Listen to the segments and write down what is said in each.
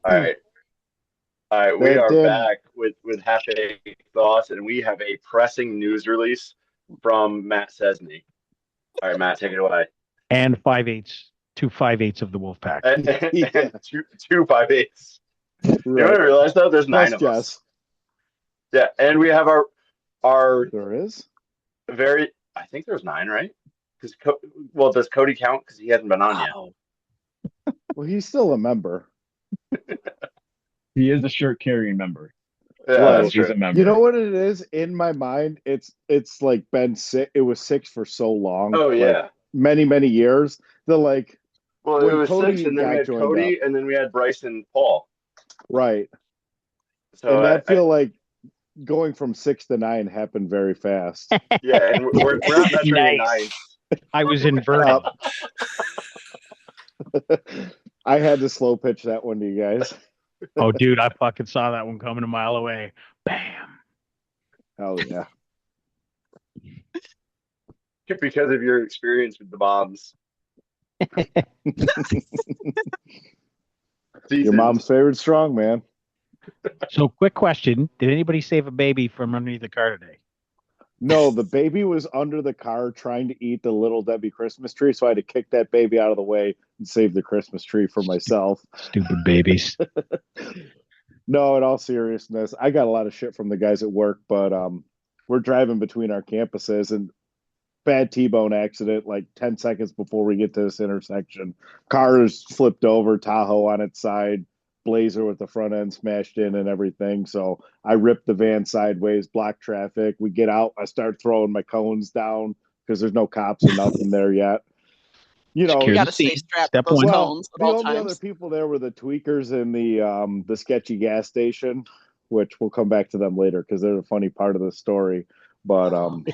All right. All right. We That are did. back with half-baked thoughts, and we have a pressing news release from Matt Sesney. All right, Matt, take it away. And 5/8, 2 5/8 of the wolf pack. And Yeah, two 5/8. You know what right. I realized though? There's nine Plus of us. Jess. Yeah, and we have our There is. very. I think there's nine, right? Because well, does Cody count? Because he hasn't been on yet. Wow. Well, he's still a member. He is a shirt carrying member, Yeah, so that's Right. he's true. a You member. know what it is? In my mind, it's like been six. It was six for so long, Oh like yeah. many years. The like Well, it when was six, Cody and then we got had joined up, Cody, and then we had Bryce and Paul. right? So And that feel like going from six to nine happened very fast. yeah, and we're not measuring in Nice. nines. I was Uh, inverting. I had to slow pitch that one to you guys. Oh, dude, I fucking saw that one coming a mile away. Bam. Hell yeah! Because of your experience with the bombs Your seasoned. mom's favorite strong man. So, quick question: did anybody save a baby from underneath the car today? No, the baby was under the car trying to eat the Little Debbie Christmas tree, so I had to kick that baby out of the way and save the Christmas tree for myself. Stupid babies. No, in all seriousness, I got a lot of shit from the guys at work, but we're driving between our campuses and bad T-bone accident like 10 seconds before we get to this intersection. Car is flipped over, Tahoe on its side, Blazer with the front end smashed in and everything. So I ripped the van sideways, block traffic. We get out, I start throwing my cones down because there's no cops or nothing there yet. You Secure know, the Got to stay scene. strapped to Step those one. well, cones at the all only other times. people there were the tweakers in the sketchy gas station, which we'll come back to them later because they're a funny part of the story. But Oh man,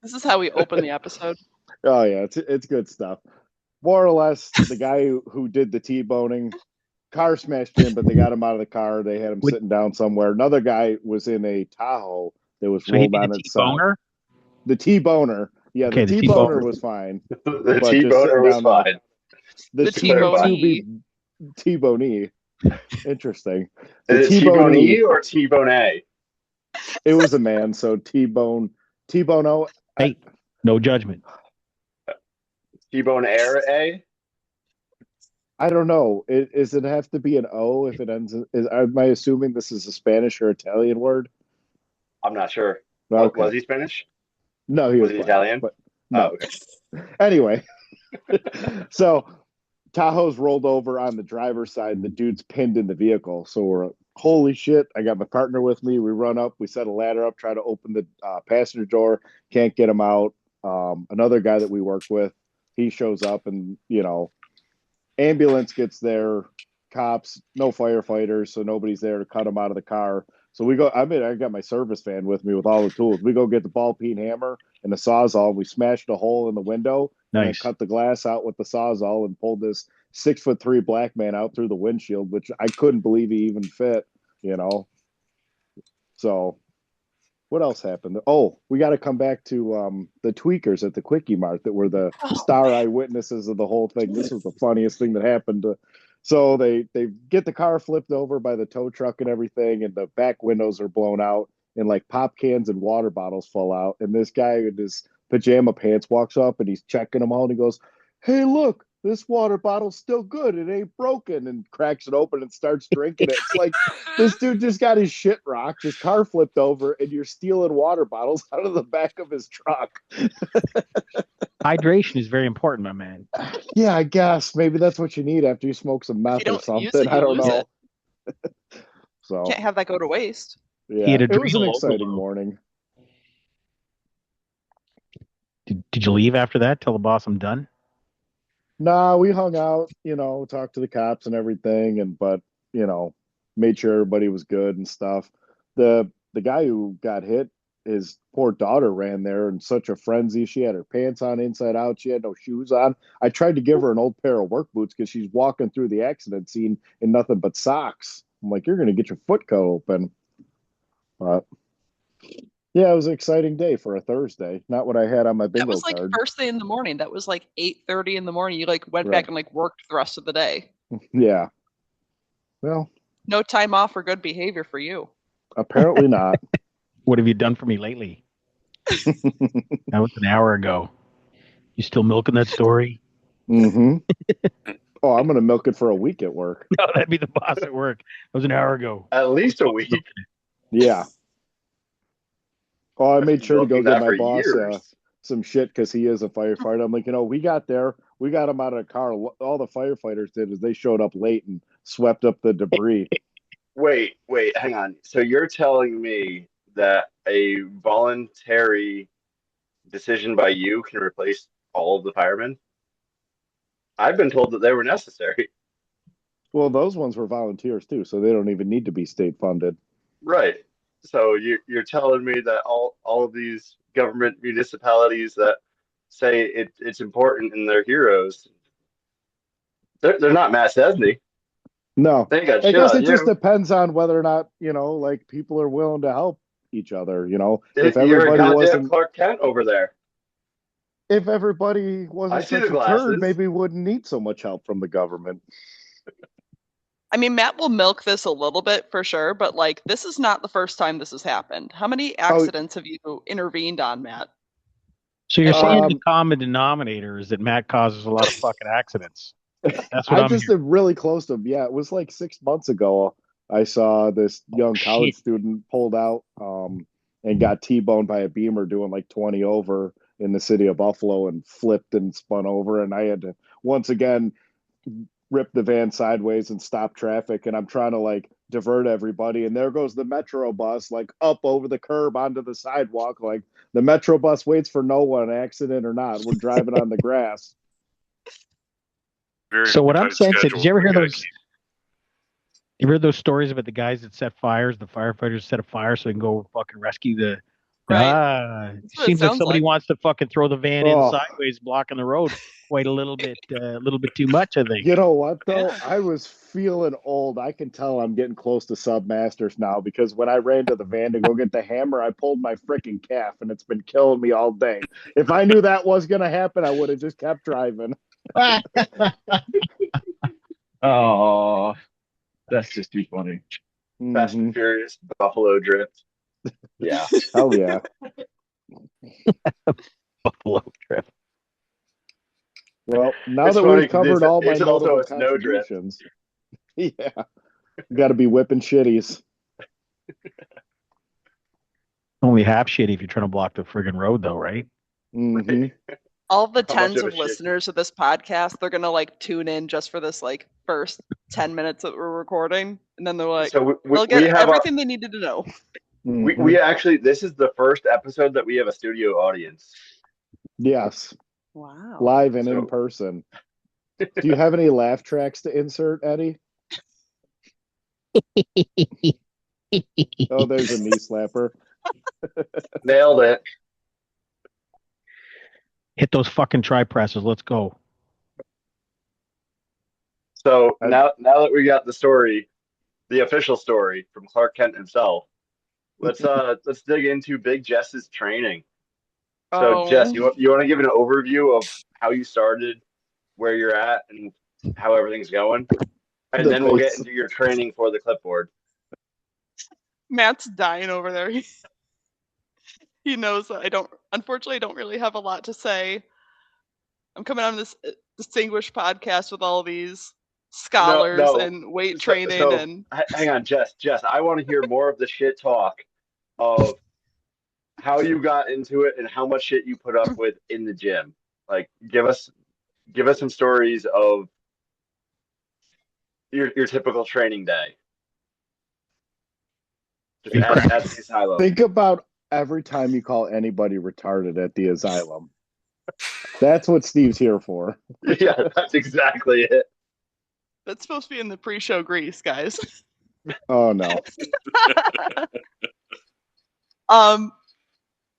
this is how we open the episode. oh yeah, it's good stuff. More or less, the guy who did the T-boning, car smashed in, but they got him out of the car. They had him Would, sitting down somewhere. Another guy was in a Tahoe that was so he'd rolled be the on its side. T-boner? The T-boner, yeah, the Okay, the T-boner T-boner. was fine, The but just sitting T-boner was down there. fine. The The Just to clarify. T-bone-y. T-bone interesting. The Is it T-bone T-bone-E or T-bone-A? it was a man, so T-bone O. Hey, no judgment. T-bone air A? I don't know. Is it have to be an O if it ends? Am I assuming this is a Spanish or Italian word? I'm not sure. What Okay. was he Spanish? No, he Was was he black, Italian? but Oh, no. okay. Anyway, so Tahoe's rolled over on the driver's side. The dude's pinned in the vehicle. So we're, holy shit. I got my partner with me. We run up, we set a ladder up, try to open the passenger door. Can't get him out. Another guy that we work with, he shows up and, ambulance gets there, cops, no firefighters, so nobody's there to cut him out of the car. So we go. I got my service van with me with all the tools. We go get the ball peen hammer and the sawzall. We smashed a hole in the window and then Nice. cut the glass out with the sawzall and pulled this 6'3" black man out through the windshield, which I couldn't believe he even fit. You know. So what else happened? Oh, we got to come back to the tweakers at the Quickie Mart that were the Oh star man, eyewitnesses of the whole thing. This was the funniest thing that happened. So they get the car flipped over by the tow truck and everything, and the back windows are blown out, and like pop cans and water bottles fall out. And this guy in his pajama pants walks up and he's checking them all, and he goes, "Hey, look, this water bottle's still good. It ain't broken," and cracks it open and starts drinking it. It's like this dude just got his shit rocked, his car flipped over, and you're stealing water bottles out of the back of his truck. Hydration is very important, my man. Yeah, I guess maybe that's what you need after you smoke some if you meth or don't use something. it, I you don't lose it. know. So Can't have that go to waste. He yeah, had it was an adrenal exciting overload. morning. Did you leave after that? Tell the boss I'm done? Nah, we hung out, talked to the cops and everything, and but made sure everybody was good and stuff. The guy who got hit, his poor daughter ran there in such a frenzy. She had her pants on inside out. She had no shoes on. I tried to give her an old pair of work boots because she's walking through the accident scene in nothing but socks. I'm like, you're gonna get your foot cut open. But yeah, it was an exciting day for a Thursday. Not what I had on my That bingo was like card. first thing in the morning. That was like 8:30 in the morning. You like went back Right. and like worked the rest of the day. Yeah. Well, No time off for good behavior for you. apparently not. What have you done for me lately? That was an hour ago. You still milking that story? Mm-hmm. Oh, I'm gonna milk it for a week at work. No, that'd be the boss at work. That was an hour ago. At least a week. Yeah. Oh, I I've made been sure to go milking get that my for boss years. some shit because he is a firefighter. I'm like, we got there, we got him out of the car. All the firefighters did is they showed up late and swept up the debris. Wait, hang on. So you're telling me that a voluntary decision by you can replace all of the firemen? I've been told that they were necessary. Well, those ones were volunteers too, so they don't even need to be state funded. Right. So you're telling me that all of these government municipalities that say it's important and they're heroes, they're not Matt Chesney. No, They ain't got I shit guess on it just you. depends on whether or not, like people are willing to help each other. If You're a everybody goddamn wasn't, Clark Kent over there. if everybody I wasn't see the such a turd, glasses. maybe we wouldn't need so much help from the government. I mean, Matt will milk this a little bit for sure, but like this is not the first time this has happened. How many Oh, accidents have you intervened on, Matt? So you're At saying work? the common denominator is that Matt causes a lot of fucking accidents. That's what I I'm just hearing. am really close to him. Yeah, it was like 6 months ago. I saw this young college Shit. student pulled out and got T-boned by a Beamer doing like 20 over in the city of Buffalo and flipped and spun over. And I had to once again rip the van sideways and stop traffic. And I'm trying to like divert everybody. And there goes the Metro bus like up over the curb onto the sidewalk. Like the Metro bus waits for no one, accident or not. We're driving on the grass. Very So what I'm tight saying, did schedule you ever we hear gotta those? You heard those stories about the guys that set fires? The firefighters set a fire so they can go fucking rescue the. Right. That's what it Seems like sounds somebody like. wants to fucking throw the van in Oh, sideways, blocking the road quite a little bit too much. I think. you know what though? Yeah. I was feeling old. I can tell I'm getting close to submasters now because when I ran to the van to go get the hammer, I pulled my freaking calf and it's been killing me all day. If I knew that was gonna happen, I would have just kept driving. Oh, that's just too funny. Fast and Hmm. Furious, Buffalo Drift. Yeah. Hell yeah. Buffalo trip. Well, now It's that funny we've because covered all my it's also notable a snowdrift. contributions, yeah, got to be whipping shitties. Only half shitty if you're trying to block the friggin' road, though, right? Hmm. All the How much tens of a of shit? listeners of this podcast, they're gonna like tune in just for this like first 10 minutes that we're recording, and then they're like, So they'll we get have everything they needed to know. we actually, this is the first episode that we have a studio audience. Yes, Wow. live and in So person. Do you have any laugh tracks to insert, Eddie? Oh, there's a knee slapper. nailed it. Hit those fucking tri presses. Let's go. So now that we got the story, the official story from Clark Kent himself, let's dig into Big Jess's training. So Jess, Oh, you want to give an overview of how you started, where you're at, and how everything's going, and The then we'll get face. into your training for the clipboard. Matt's dying over there. He knows that unfortunately, I don't really have a lot to say. I'm coming on this distinguished podcast with all these scholars No. and weight So, training so and hang on, Jess. I want to hear more of the shit talk of how you got into it and how much shit you put up with in the gym. Like, give us some stories of your typical training day. Just at the asylum. Think about every time you call anybody retarded at the asylum. That's what Steve's here for. Yeah, that's exactly it. that's supposed to be in the pre-show grease, guys. Oh no.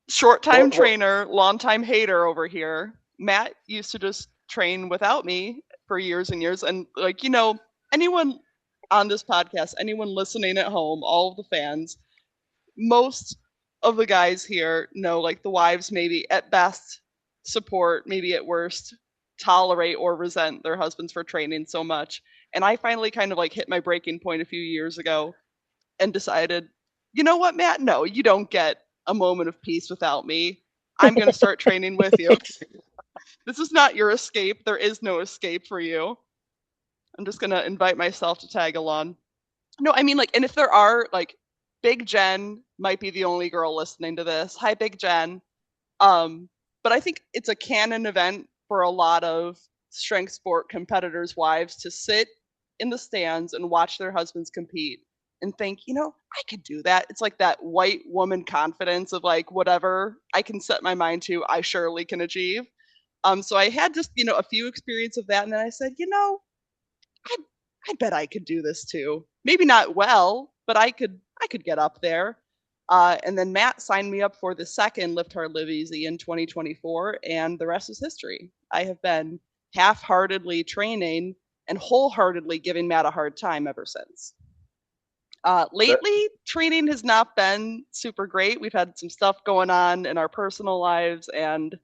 Short time Well, trainer, long time hater over here. Matt used to just train without me for years and years. And like, anyone on this podcast, anyone listening at home, all of the fans, most of the guys here know, like the wives maybe at best support, maybe at worst tolerate or resent their husbands for training so much. And I finally kind of like hit my breaking point a few years ago and decided, you know what, Matt? No, you don't get a moment of peace without me. I'm going to start training with you. This is not your escape. There is no escape for you. I'm just going to invite myself to tag along. No, I mean, like, and if there are, like, Big Jen might be the only girl listening to this. Hi, Big Jen. But I think it's a canon event for a lot of strength sport competitors' wives to sit in the stands and watch their husbands compete and think, you know, I could do that. It's like that white woman confidence of like, whatever I can set my mind to, I surely can achieve. So I had just, you know, a few experience of that. And then I said, you know, I, I bet I could do this too. Maybe not well, but I could get up there. And then Matt signed me up for the second Lift Hard Live Easy in 2024, and the rest is history. I have been half-heartedly training and wholeheartedly giving Matt a hard time ever since. Lately, training has not been super great. We've had some stuff going on in our personal lives, and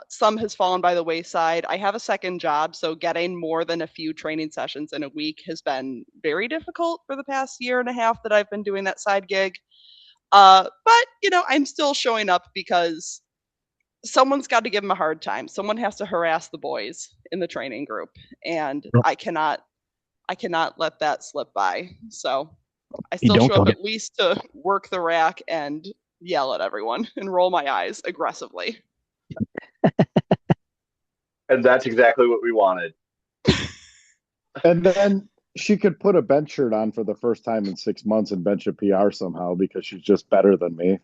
some has fallen by the wayside. I have a second job, so getting more than a few training sessions in a week has been very difficult for the past year and a half that I've been doing that side gig. But, you know, I'm still showing up because someone's got to give them a hard time. Someone has to harass the boys in the training group, and I cannot let that slip by. So I still show up at least to work the rack and yell at everyone and roll my eyes aggressively. And that's exactly what we wanted. And then she could put a bench shirt on for the first time in 6 months and bench a PR somehow because she's just better than me.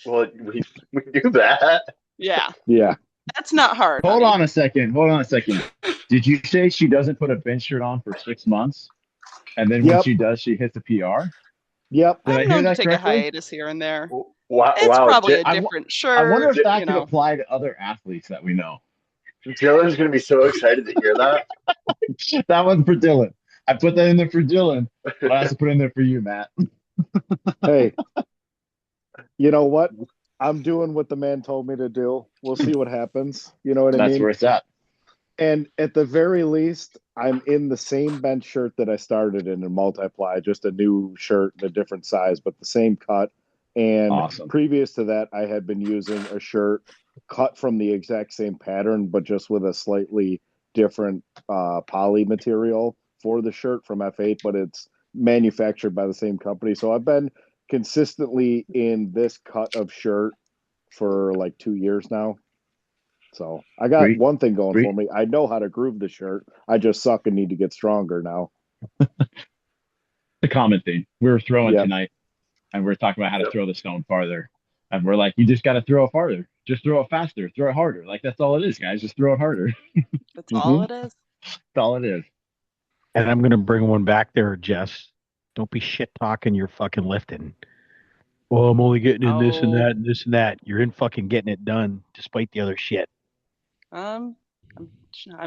Well, we do that. Yeah. Yeah. That's not hard. Hold on a second. Did you say she doesn't put a bench shirt on for 6 months? And then when she does, she hits a PR? Yep. I'm known to take a hiatus here and there. Wow. It's probably a different shirt. I wonder if that could apply to other athletes that we know. Dylan's going to be so excited to hear that. That one's for Dylan. I put that in there for Dylan, but I have to put it in there for you, Matt. Hey, you know what? I'm doing what the man told me to do. We'll see what happens. You know what I mean? That's where it's at. And at the very least, I'm in the same bench shirt that I started in multiply, just a new shirt in a different size, but the same cut. And previous to that, I had been using a shirt cut from the exact same pattern, but just with a slightly different poly material for the shirt from F8, but it's manufactured by the same company. So I've been consistently in this cut of shirt for like 2 years now. So I got one thing going for me. I know how to groove the shirt. I just suck and need to get stronger now. The common thing. We were throwing tonight, and we are talking about how to throw the stone farther. And we're like, you just got to throw it farther. Just throw it faster. Throw it harder. Like, that's all it is, guys. Just throw it harder. That's all it is. That's all it is. And I'm going to bring one back there, Jess. Don't be shit talking your fucking lifting. Well, I'm only getting in this and that and this and that. You're in fucking getting it done despite the other shit. I'm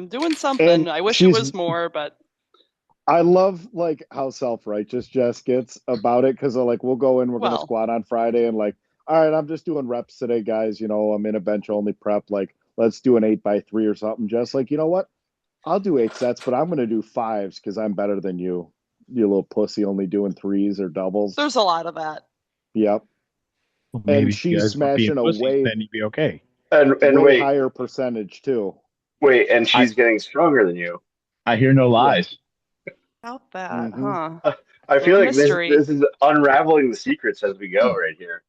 doing something. And I wish it was more, but I love like how self-righteous Jess gets about it because like we'll go in, we're gonna squat on Friday and like, all right, I'm just doing reps today, guys. You know, I'm in a bench only prep. Like, let's do an 8x3 or something. Jess, like, you know what? I'll do 8 sets, but I'm gonna do 5s because I'm better than you. You little pussy, only doing 3s or doubles. There's a lot of that. Yep. Well, maybe and she's smashing away. Then you'd be okay. And way higher percentage too. Wait, and she's getting stronger than you. I hear no lies. About that, huh? I feel like this is unraveling the secrets as we go right here.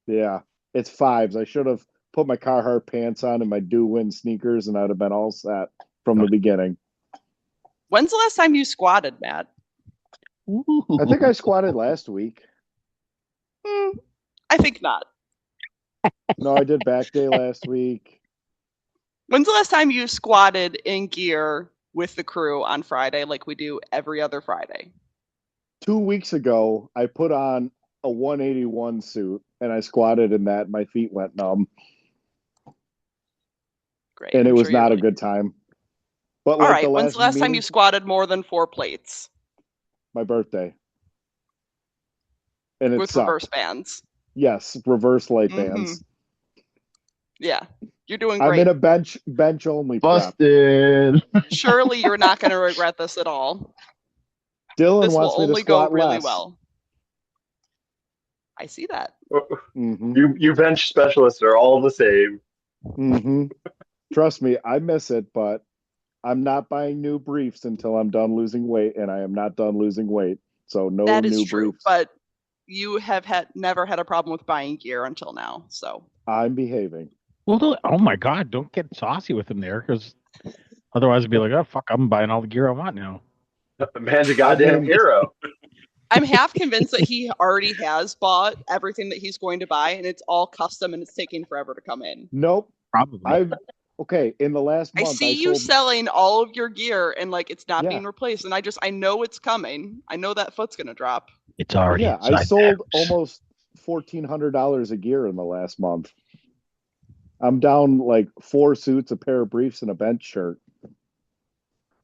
Yeah, it's 5s. I should have put my Carhartt pants on and my Do-Win sneakers, and I'd have been all set from the beginning. When's the last time you squatted, Matt? I think I squatted last week. I think not. No, I did back day last week. When's the last time you squatted in gear with the crew on Friday like we do every other Friday? 2 weeks ago, I put on a 181 suit and I squatted in that. My feet went numb. Great. And it was not a good time. But all right, when's the last time you squatted more than 4 plates? My birthday. And it with sucked. Reverse bands. Yes, reverse light bands. Yeah, you're doing I'm great. in a bench only prep. Busted. Surely you're not going to regret this at all. Dylan This will wants me to only go squat really less. well. I see that. Mm-hmm. You bench specialists are all the same. Mm-hmm. Trust me, I miss it, but I'm not buying new briefs until I'm done losing weight, and I am not done losing weight. So no That is new true, briefs. but you have never had a problem with buying gear until now. So I'm behaving. Well, oh my God, don't get saucy with him there, because otherwise it'd be like, oh fuck, I'm buying all the gear I want now. The man's a goddamn hero. I'm half convinced that he already has bought everything that he's going to buy, and it's all custom, and it's taking forever to come in. Nope. Probably. Okay. In the last month, I see you selling all of your gear, and like it's not being replaced, and I know it's coming. I know that foot's gonna drop. It's already. Yeah, I sold almost $1,400 of gear in the last month. I'm down like 4 suits, a pair of briefs, and a bench shirt.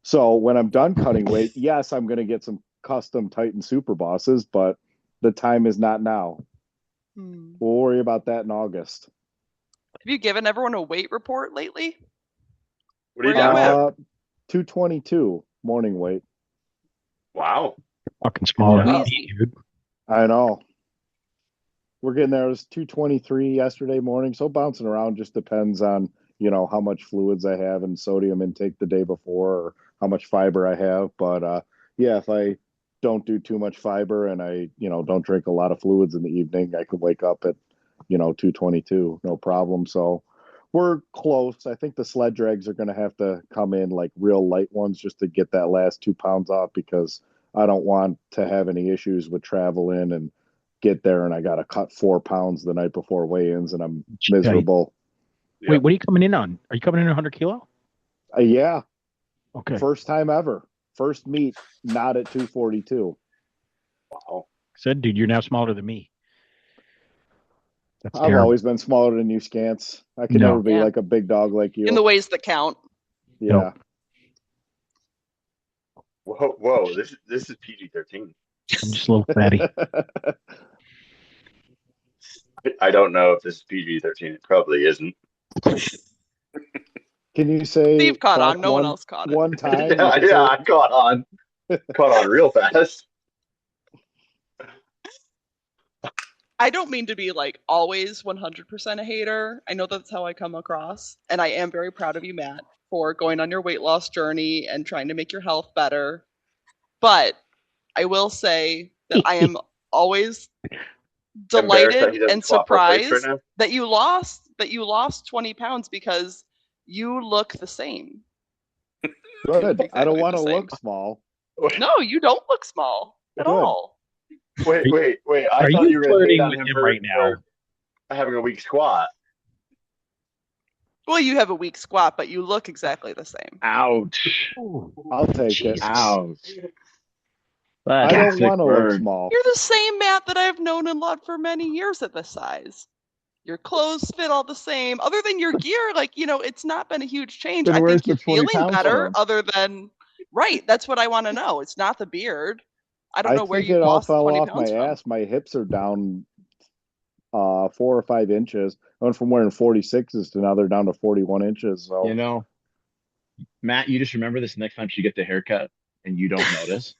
So when I'm done cutting weight, yes, I'm going to get some custom Titan Super Bosses, but the time is not now. We'll worry about that in August. Have you given everyone a weight report lately? What are you down to? 222 morning weight. Wow. Fucking smaller Yeah. than me, dude. I know. We're getting there. It was 223 yesterday morning. So bouncing around just depends on, how much fluids I have and sodium intake the day before or how much fiber I have. But yeah, if I don't do too much fiber and I, don't drink a lot of fluids in the evening, I could wake up at, 222, no problem. So we're close. I think the sled drags are going to have to come in like real light ones just to get that last 2 pounds off because I don't want to have any issues with traveling and get there and I got to cut 4 pounds the night before weigh-ins and I'm miserable. Yep. Wait, what are you coming in on? Are you coming in 100 kilo? Yeah. Okay. First time ever. First meet, not at 242. Wow. Said, dude, you're now smaller than me. That's I've terrible. always been smaller than you, Scants. I can never be like a big dog like you. In the ways that count. Yeah. Whoa. This is PG-13. I'm just a little fatty. I don't know if this is PG-13. It probably isn't. Can you say Steve caught on? No one else caught it. One time? Yeah, I caught on. Caught on real fast. I don't mean to be like always 100% a hater. I know that's how I come across. And I am very proud of you, Matt, for going on your weight loss journey and trying to make your health better. But I will say that I am always delighted and surprised that you lost 20 pounds because you look the same. Good. Exactly. I don't want to look small. No, you don't look small at all. Wait. I thought you were flirting with him right now. Having a weak squat. Well, you have a weak squat, but you look exactly the same. Ouch. I'll take it. Ouch. I don't want to look small. You're the same Matt that I've known and loved for many years at this size. Your clothes fit all the same. Other than your gear, it's not been a huge change. I think you're feeling better other than... Right, that's what I want to know. It's not the beard. I don't know where you lost 20 pounds from. I think it all fell off my ass. My hips are down 4 or 5 inches. I went from wearing 46s to now they're down to 41 inches. So Matt, you just remember this next time she gets a haircut and you don't notice.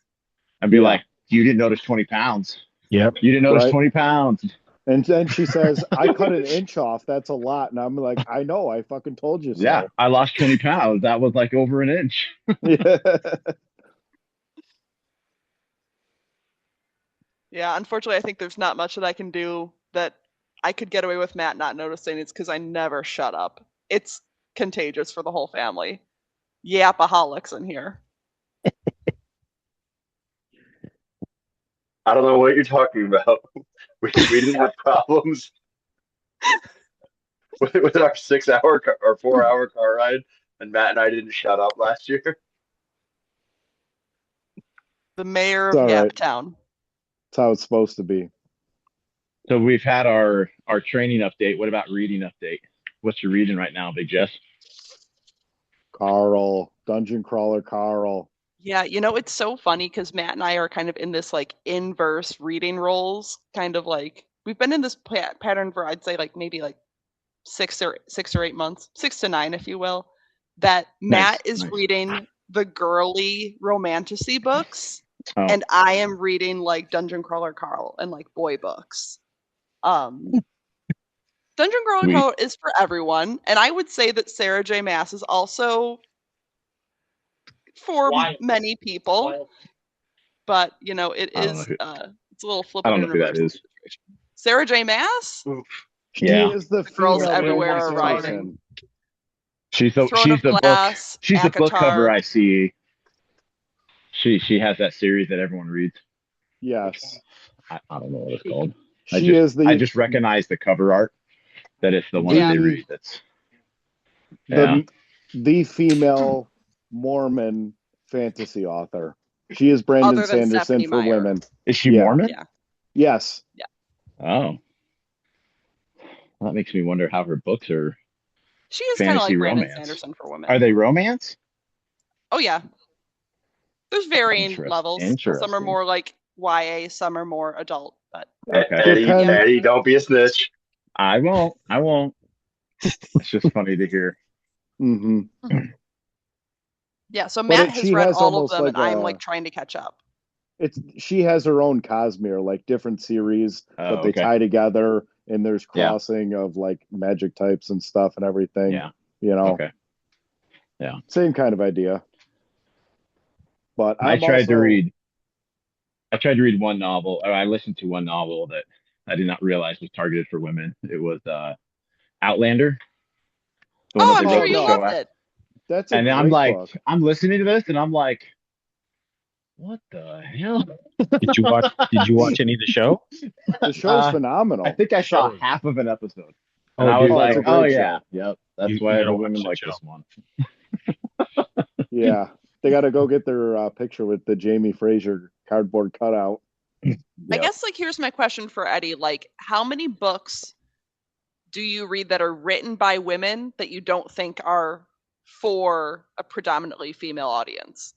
And be like, you didn't notice 20 pounds. Yep. You didn't notice 20 pounds. And then she says, I cut an inch off. That's a lot. And I'm like, I know. I fucking told you so. Yeah, I lost 20 pounds. That was like over an inch. Yeah, unfortunately, I think there's not much that I can do that I could get away with Matt not noticing. It's because I never shut up. It's contagious for the whole family. Yapaholics in here. I don't know what you're talking about. We didn't have problems with our 6-hour or 4-hour car ride, and Matt and I didn't shut up last year. The mayor of Yaptown. That's how it's supposed to be. So we've had our training update. What about reading update? What's your reading right now, Big Jess? Carl, Dungeon Crawler Carl. Yeah, it's so funny because Matt and I are kind of in this like inverse reading roles, kind of like we've been in this pattern for I'd say like maybe like 6 or 8 months, 6 to 9, if you will, that Nice, Matt is nice. reading the girly romantasy books, Oh. and I am reading like Dungeon Crawler Carl and like boy books. Dungeon Crawler Sweet. Carl is for everyone, and I would say that Sarah J. Maas is also for many people. But it I don't is know it's a little flip I of don't know who that universal is. situation. Sarah J. Maas? She Yeah. is the Girls female everywhere Brandon are Sanderson. writing. She's Throne of the Glass, book. She's the book cover ACOTAR. I see. She has that series that everyone reads. Yes. I don't know what it's called. I just recognize the cover art that it's the one that they read. That's the female Mormon fantasy author. She is Brandon Other than Sanderson Stephanie for Meyer. women. Is she Yeah. Mormon? Yeah. Yes. Yeah. Oh. Well, that makes me wonder how her books are. She is kind of fantasy like Brandon romance. Sanderson for women. Are they romance? Oh yeah. There's varying Interesting. levels. Some are more like YA, some are more adult. But Okay. Eddie, don't be a snitch. I won't. It's just funny to hear. Mm-hmm. Yeah, so Matt has she read has all of almost them, like and I'm like trying to catch up. She has her own Cosmere, like different series, but they tie together, and there's crossing of like magic types and stuff and everything. Yeah. Okay. Yeah. Same kind of idea. But I tried to read one novel, or I listened to one novel that I did not realize was targeted for women. It was Outlander. I'm sure you loved it. That's a and great I'm like, book. I'm listening to this, and I'm like, what the hell? Did you watch any of the show? The show's phenomenal. I think I saw half of an episode, and Oh, I was dude. like, it's a great yeah, show. yep, that's You why gotta every watch women that like show. this one. Yeah, they got to go get their picture with the Jamie Fraser cardboard cutout. I guess like here's my question for Eddie: like, how many books do you read that are written by women that you don't think are for a predominantly female audience?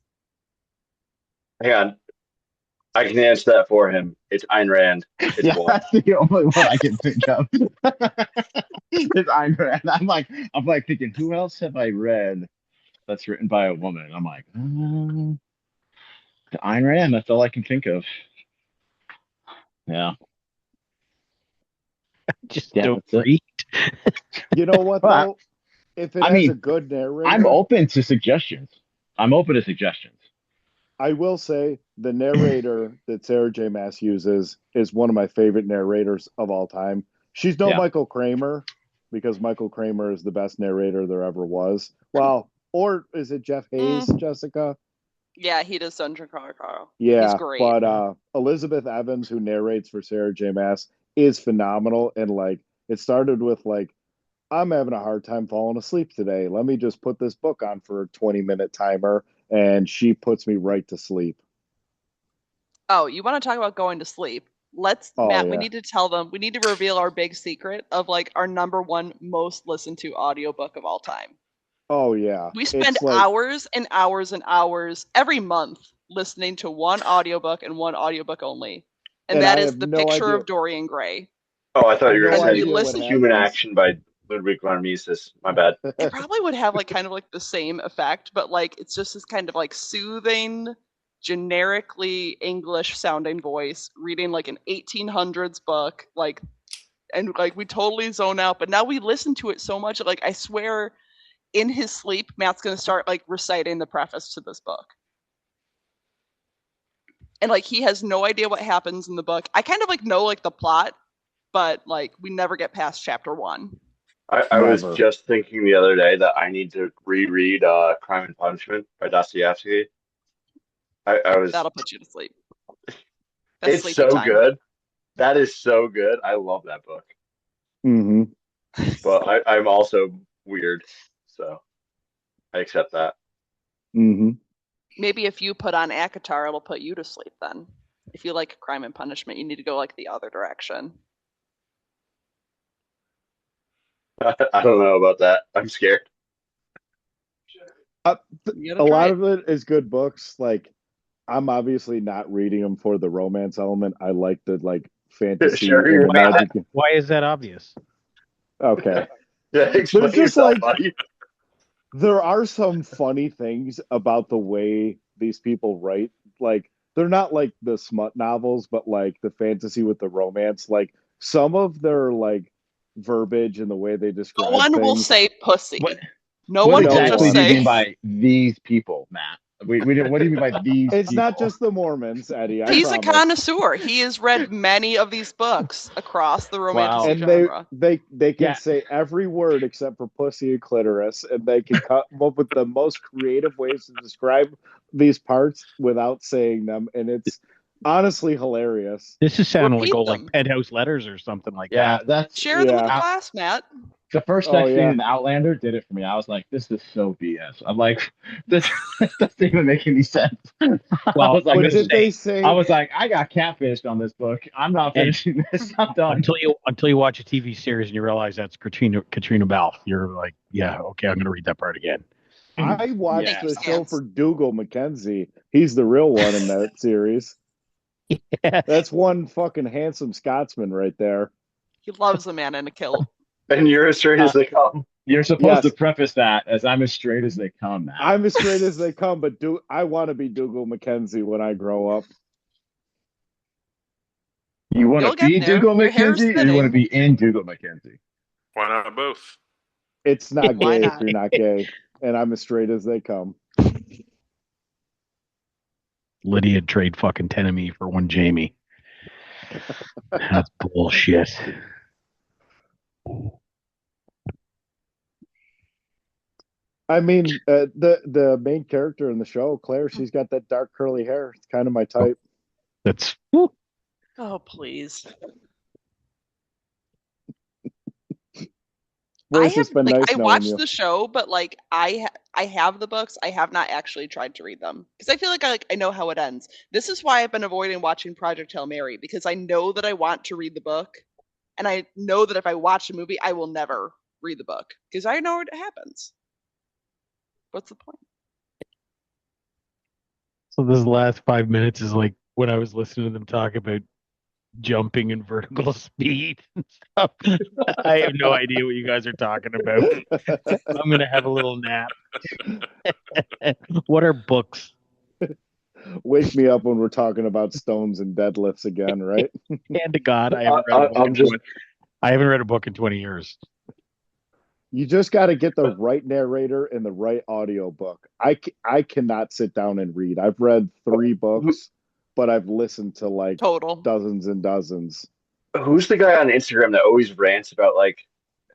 Hang on. I can answer that for him. It's Ayn Rand. It's one. That's the only one I can think of. It's Ayn Rand. I'm like thinking, who else have I read that's written by a woman? I'm like, Ayn Rand. That's all I can think of. Yeah. Just don't read. You know what though? If it has a good narrator, I'm open to suggestions. I will say the narrator that Sarah J. Maas uses is one of my favorite narrators of all time. She's no Michael Kramer, because Michael Kramer is the best narrator there ever was. Well, or is it Jeff Hayes, Jessica? Yeah, he does Dungeon Crawler Carl. Yeah, he's great. But Elizabeth Evans, who narrates for Sarah J. Maas, is phenomenal. And like, it started with like, I'm having a hard time falling asleep today. Let me just put this book on for a 20-minute timer, and she puts me right to sleep. Oh, you want to talk about going to sleep? Matt, we need to tell them, we need to reveal our big secret of like our number one most listened to audiobook of all time. Oh yeah. We spend hours and hours and hours every month listening to one audiobook and one audiobook only. And that is The Picture of Dorian Gray. Oh, I thought you were going to say Human Action by Ludwig von Mises. My bad. It probably would have like kind of like the same effect, but like it's just this kind of like soothing, generically English sounding voice reading like an 1800s book, like, and like we totally zone out. But now we listen to it so much, like I swear, in his sleep, Matt's gonna start like reciting the preface to this book. And like he has no idea what happens in the book. I kind of like know like the plot, but like we never get past chapter 1. I was just thinking the other day that I need to reread Crime and Punishment by Dostoevsky. That'll put you to sleep. It's so good. That is so good. I love that book. Mm-hmm. But I'm also weird, so I accept that. Mm-hmm. Maybe if you put on ACOTAR, it'll put you to sleep then. If you like Crime and Punishment, you need to go like the other direction. I don't know about that. I'm scared. A lot of it is good books. Like, I'm obviously not reading them for the romance element. I like the like fantasy and the magic. Why is that obvious? Okay. Yeah, explain There's just yourself, like buddy. there are some funny things about the way these people write. Like they're not like the smut novels, but like the fantasy with the romance. Like some of their like verbiage and the way they No describe one will things. say pussy. What No what one No will exactly just one. do you mean say. by these people, Matt? We didn't. What do you mean by these It's people? not just the Mormons, Eddie. I He's a promise. connoisseur. He has read many of these books across the romantic And genre. they can Yeah. say every word except for pussy and clitoris, and they can come up with the most creative ways to describe these parts without saying them, and it's honestly hilarious. This is sounding like Repeat like them. Penthouse Letters or something like Yeah, that. that's Share them with the Yeah. class, Matt. the first Oh, sex scene yeah. in Outlander did it for me. I was like, this is so BS. I'm like, this doesn't even make any sense. I Well, was like, But I'm this gonna is did they say, say I was like, I got catfished on this book. I'm not And- finishing this. I'm done. until you watch a TV series and you realize that's Katrina Balfe, you're like, yeah, okay, I'm gonna read that part again. I watched Yeah. the Thanks, show Scants. for Dougal Mackenzie. He's the real one in that series. That's one fucking handsome Scotsman right there. He loves a man in a kilt. And you're as straight as they come. You're supposed Yes. to preface that as I'm as straight as they come, Matt. I'm as straight as they come, but I want to be Dougal Mackenzie when I grow up. You want You'll to get be there. Dougal Your hair's McKenzie, or you want to thinning. be in Dougal McKenzie? Why not both? It's not Why gay not? if you're not gay, and I'm as straight as they come. Lydia trade fucking 10 of me for one Jamie. That's bullshit. I mean, the main character in the show, Claire, she's got that dark curly hair. It's kind of my type. That's Oh, please. Royce, it's been nice I knowing watched you. the show, but like I have the books. I have not actually tried to read them because I feel like I know how it ends. This is why I've been avoiding watching Project Hail Mary, because I know that I want to read the book, and I know that if I watch the movie, I will never read the book because I know what happens. What's the point? so. This last 5 minutes is like when I was listening to them talk about jumping and vertical speed and stuff. I have no idea what you guys are talking about. I'm gonna have a little nap. What are books? Wake me up when we're talking about stones and deadlifts again, right? Hand to God, I haven't read a book. I haven't read a book in 20 years. You just got to get the right narrator and the right audiobook. I cannot sit down and read. I've read 3 books, but I've listened to like Total. dozens and dozens. Who's the guy on Instagram that always rants about like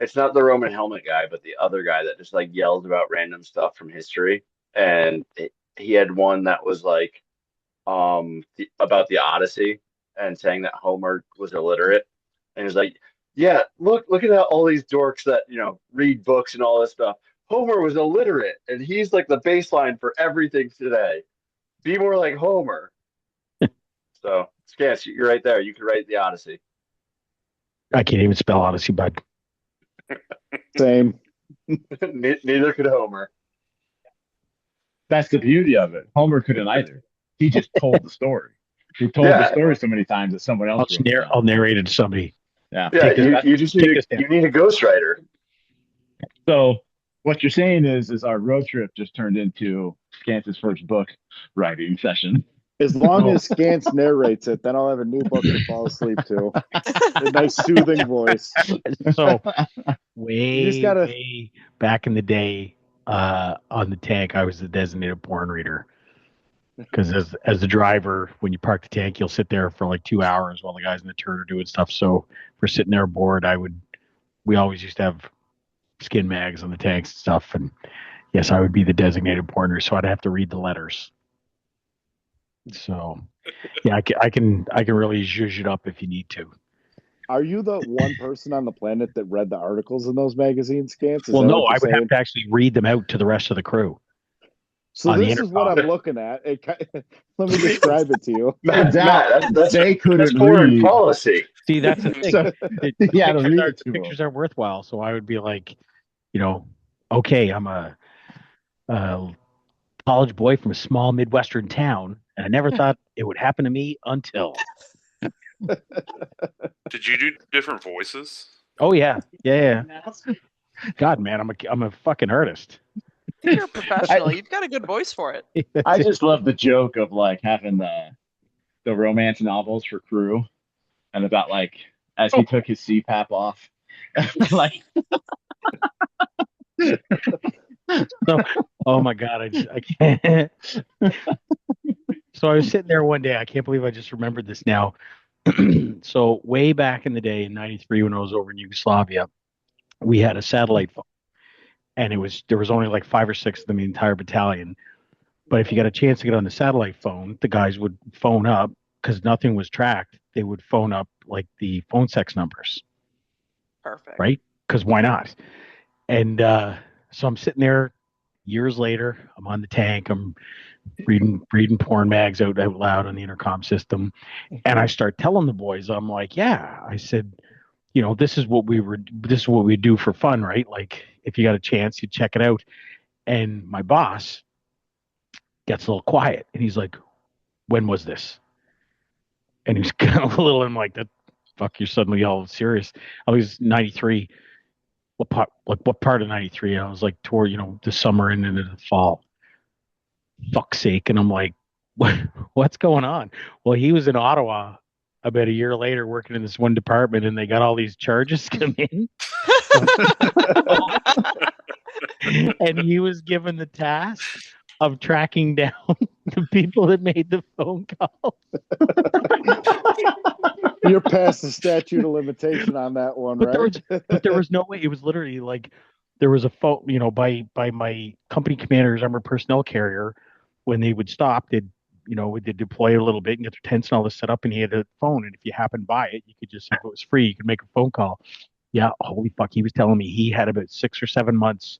it's not the Roman helmet guy, but the other guy that just like yells about random stuff from history. And he had one that was like about the Odyssey and saying that Homer was illiterate. And he's like, yeah, look at all these dorks that, read books and all this stuff. Homer was illiterate, and he's like the baseline for everything today. Be more like Homer. So, Scants, you're right there. You could write the Odyssey. I can't even spell Odyssey, bud. Same. Neither could Homer. That's the beauty of it. Homer couldn't either. He just told the story. He told the story so many times that someone else wrote it down. I'll narrate it to somebody. Yeah. Yeah, you need a ghostwriter. So what you're saying is our road trip just turned into Scants' first book writing session. As long as Scants narrates it, then I'll have a new book to fall asleep to. A nice soothing voice. So way back in the day, on the tank, I was the designated porn reader. Because as the driver, when you park the tank, you'll sit there for like 2 hours while the guys in the turn are doing stuff. So if we're sitting there bored, we always used to have skin mags on the tanks and stuff. And yes, I would be the designated porn reader, so I'd have to read the letters. So yeah, I can really zhuzh it up if you need to. Are you the one person on the planet that read the articles in those magazines, Scants? Well, no, I would have to actually read them out to the rest of the crew. So this is what I'm looking at. Let me describe it to you. Matt, they couldn't that's foreign read. policy. See, that's the thing. So, The pictures are worthwhile, so I would be like, okay, I'm a college boy from a small Midwestern town, and I never thought it would happen to me until. Did you do different voices? Oh yeah. God, man, I'm a fucking artist. You're a professional. You've got a good voice for it. I just love the joke of like having the romance novels for Crew and about like as he took his CPAP off, like So, oh my God, I can't. So I was sitting there one day. I can't believe I just remembered this now. So way back in the day in '93 when I was over in Yugoslavia, we had a satellite phone, and there was only like 5 or 6 of them in the entire battalion. But if you got a chance to get on the satellite phone, the guys would phone up because nothing was tracked. They would phone up like the phone sex numbers, Perfect. right? Because why not? And so I'm sitting there years later. I'm on the tank. I'm reading porn mags out loud on the intercom system, and I start telling the boys, I'm like, yeah, I said, this is what we do for fun, right? Like if you got a chance, you check it out. And my boss gets a little quiet, and he's like, when was this? And he's kind of a little, I'm like, that fuck, you're suddenly all serious. I was 93. What part of 93? I was like toward, the summer and into the fall. Fuck's sake. And I'm like, what's going on? Well, he was in Ottawa about a year later working in this one department, and they got all these charges come in. And he was given the task of tracking down the people that made the phone call. You're past the statute of limitation on that one, right? But there was no way. It was literally like there was a phone, by my company commander's armored personnel carrier. When they would stop, they'd deploy a little bit and get their tents and all this set up, and he had a phone. And if you happened by it, you could just, if it was free, you could make a phone call. Yeah, holy fuck. He was telling me he had about 6 or 7 months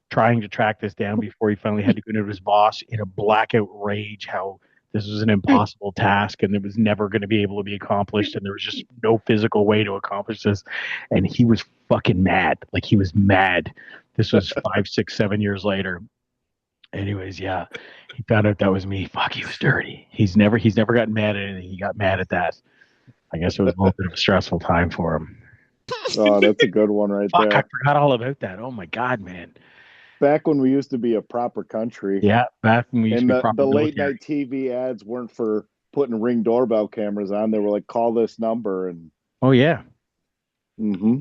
trying to track this down before he finally had to go to his boss in a blackout rage how this was an impossible task and it was never going to be able to be accomplished, and there was just no physical way to accomplish this. And he was fucking mad. Like, he was mad. This was 5, 6, 7 years later. Anyways, yeah, he found out that was me. Fuck, he was dirty. He's never gotten mad at anything. He got mad at that. I guess it was a little bit of a stressful time for him. Oh, that's a good one right Fuck, there. I forgot all about that. Oh my God, man. Back when we used to be a proper country. Yeah, back when we used and to be proper the late military. night TV ads weren't for putting Ring doorbell cameras on. They were like, call this number. And oh yeah. Mm-hmm.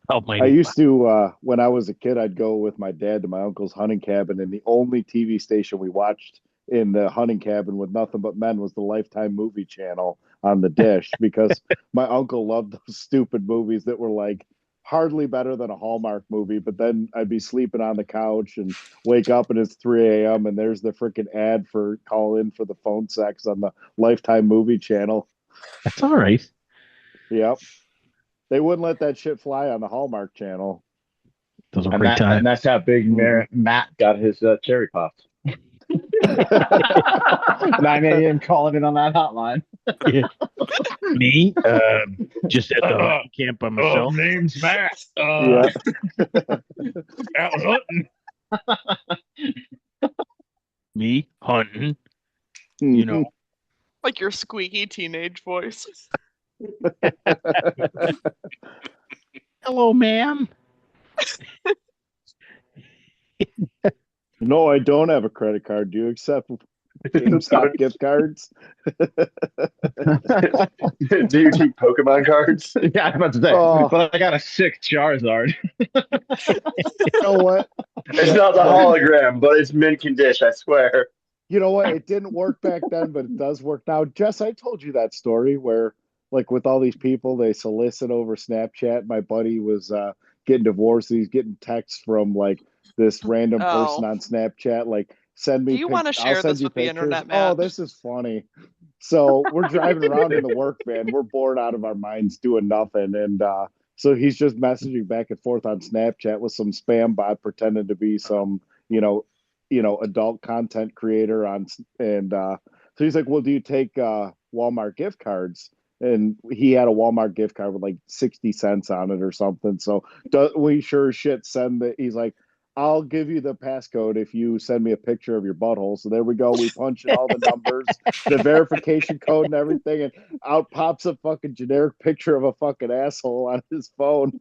Oh, I used to, when I was a kid, I'd go with my dad to my uncle's hunting cabin, and the only TV station we watched in the hunting cabin with nothing but men was the Lifetime movie channel on the dish, because my uncle loved those stupid movies that were like hardly better than a Hallmark movie. But then I'd be sleeping on the couch and wake up and it's 3 a.m. and there's the freaking ad for call in for the phone sex on the Lifetime movie channel. That's all right. Yep. They wouldn't let that shit fly on the Hallmark channel. Those are great times. And that's how big Matt got his cherry pops. 9 a.m. calling in on that hotline. Yeah. Me? Just at the camp by myself. Name's Matt. Yeah. Out hunting. Me hunting. Like your squeaky teenage voice. Hello, ma'am. No, I don't have a credit card. Do you accept GameStop gift cards? Do you keep Pokemon cards? Yeah, I was about to say, but I got a sick Charizard. You know what? It's not the hologram, but it's mint condition, I swear. You know what? It didn't work back then, but it does work now. Jess, I told you that story where, like, with all these people, they solicit over Snapchat. My buddy was getting divorced. He's getting texts from, like, this random person on Snapchat, like, send me. Do you want to share this with the internet, Matt? Oh, this is funny. So we're driving around in the work van. We're bored out of our minds doing nothing. And so he's just messaging back and forth on Snapchat with some spam bot pretending to be some, adult content creator and so he's like, well, do you take Walmart gift cards? And he had a Walmart gift card with like 60 cents on it or something. So we sure as shit send that. He's like, I'll give you the passcode if you send me a picture of your butthole. So there we go. We punch in all the numbers, the verification code and everything, and out pops a fucking generic picture of a fucking asshole on his phone.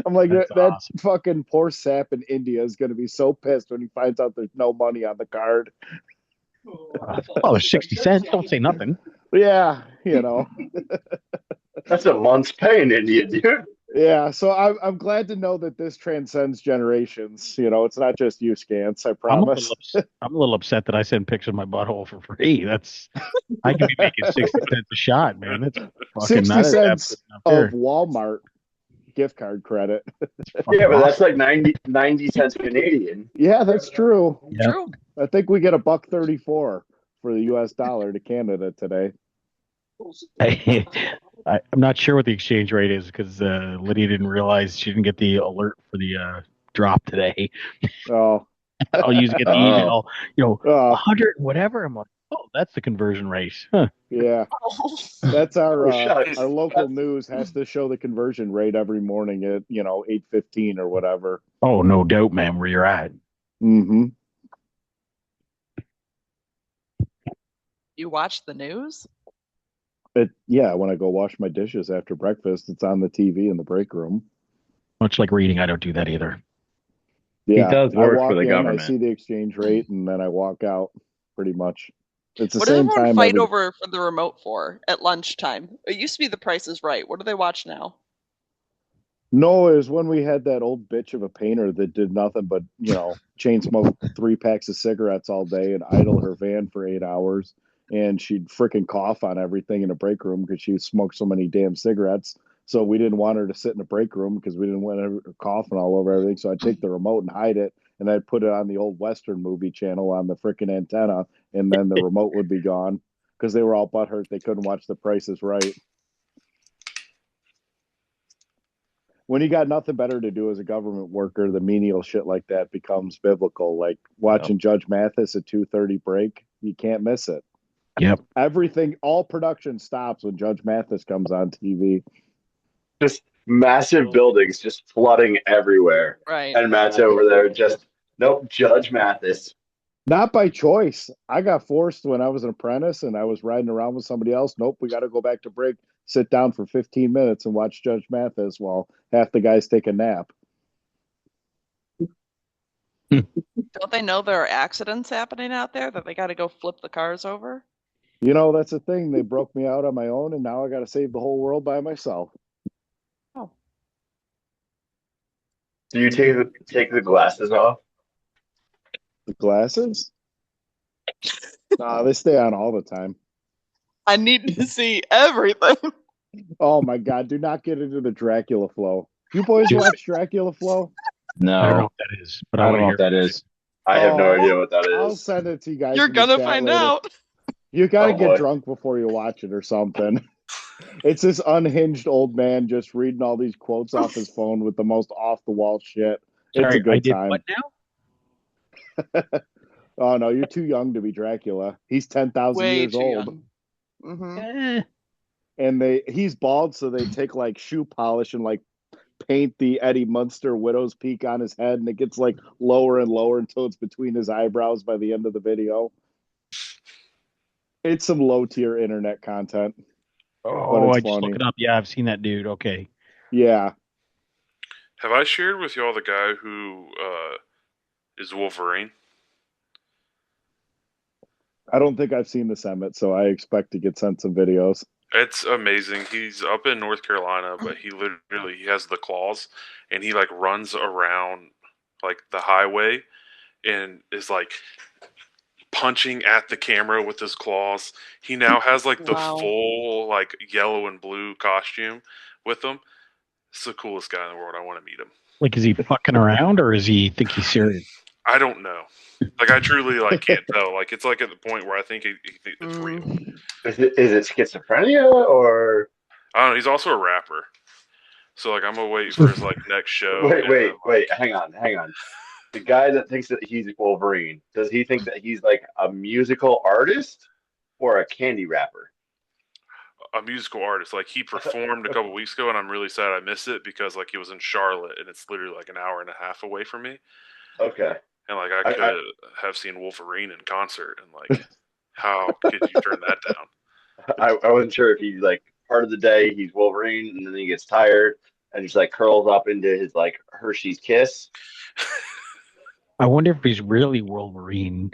I'm like, That's that awesome. fucking poor sap in India is going to be so pissed when he finds out there's no money on the card. Oh, there's 60 cents. Don't say nothing. Yeah, That's a month's pay in India, dude. Yeah, so I'm glad to know that this transcends generations. It's not just you, Scants. I promise. I'm a little upset that I send pictures of my butthole for free. I could be making 60 cents a shot, man. That's fucking 60 not cents enough of there. Walmart gift card credit. Yeah, but that's Awesome. like 90 cents Canadian. Yeah, that's true. Yeah. True. I think we get $1.34 for the US dollar to Canada today. I'm not sure what the exchange rate is because Lydia didn't realize she didn't get the alert for the drop today. Oh, I'll usually get the Oh. email, oh, 100 whatever. I'm like, oh, that's the conversion rate. Huh. yeah. That's Oh, our shucks. local news has to show the conversion rate every morning at 8:15 or whatever. Oh, no doubt, man, where you're at. Mm-hmm. You watch the news? Yeah, when I go wash my dishes after breakfast, it's on the TV in the break room. Much like reading, I don't do that either. Yeah, He does I work walk for the in, government. I see the exchange rate, and then I walk out. Pretty much, it's the What does same everyone time fight every. over for the remote for at lunchtime? It used to be The Price is Right. What do they watch now? No, it was when we had that old bitch of a painter that did nothing but chain smoke 3 packs of cigarettes all day and idle her van for 8 hours, and she'd freaking cough on everything in the break room because she smoked so many damn cigarettes. So we didn't want her to sit in the break room because we didn't want her coughing all over everything. So I'd take the remote and hide it, and I'd put it on the old Western movie channel on the freaking antenna, and then the remote would be gone because they were all butthurt. They couldn't watch The Price is Right. When you got nothing better to do as a government worker, the menial shit like that becomes biblical. Like watching Judge Mathis at 2:30 break, you can't miss it. Yep. Everything, all production stops when Judge Mathis comes on TV. Just massive buildings just flooding everywhere. Right. And Matt's over there just, nope, Judge Mathis. Not by choice. I got forced when I was an apprentice and I was riding around with somebody else. Nope, we got to go back to break, sit down for 15 minutes and watch Judge Mathis while half the guys take a nap. Don't they know there are accidents happening out there that they got to go flip the cars over? That's the thing. They broke me out on my own, and now I got to save the whole world by myself. Oh. Do you take the glasses off? The glasses? Nah, they stay on all the time. I need to see everything. Oh my God, do not get into the Dracula flow. You boys watch Dracula flow? No, I don't know what that is, but I I don't want know to what hear. that is. I have no idea what that I'll is. send it to you guys. You're in the gonna chat find later. out. You gotta Oh, get boy. drunk before you watch it or something. It's this unhinged old man just reading all these quotes off his phone with the most off the wall shit. It's Sorry, a good I did time. what now? Oh no, you're too young to be Dracula. He's 10,000 Way years too old. young. Mm-hmm. Eh, And he's bald, so they take like shoe polish and like paint the Eddie Munster widow's peak on his head, and it gets like lower and lower until it's between his eyebrows by the end of the video. It's some low tier internet content, but oh, it's I just funny. look it up. Yeah, I've seen that dude. Okay. Yeah, Have I shared with y'all the guy who is Wolverine? I don't think I've seen this Emmett, so I expect to get sent some videos. It's amazing. He's up in North Carolina, but he has the claws, and he like runs around like the highway, and is like punching at the camera with his claws. He now has like the Wow. full like yellow and blue costume with him. It's the coolest guy in the world. I want to meet him. Like, is he fucking around or is he think he's serious? I don't know. Like, I truly like can't tell. Like, it's like at the point where I think he thinks it's real. Is it schizophrenia or? I don't know. He's also a rapper, so like I'm gonna wait for his like next show. Wait, hang on. The guy that thinks that he's Wolverine, does he think that he's like a musical artist or a candy rapper? A musical artist. Like he performed a couple weeks ago, and I'm really sad I missed it because like he was in Charlotte, and it's literally like an hour and a half away from me. Okay. And like I I, could have seen Wolverine in concert, and like, how could you turn that down? I wasn't sure if he like part of the day he's Wolverine and then he gets tired and just like curls up into his like Hershey's Kiss. I wonder if he's really Wolverine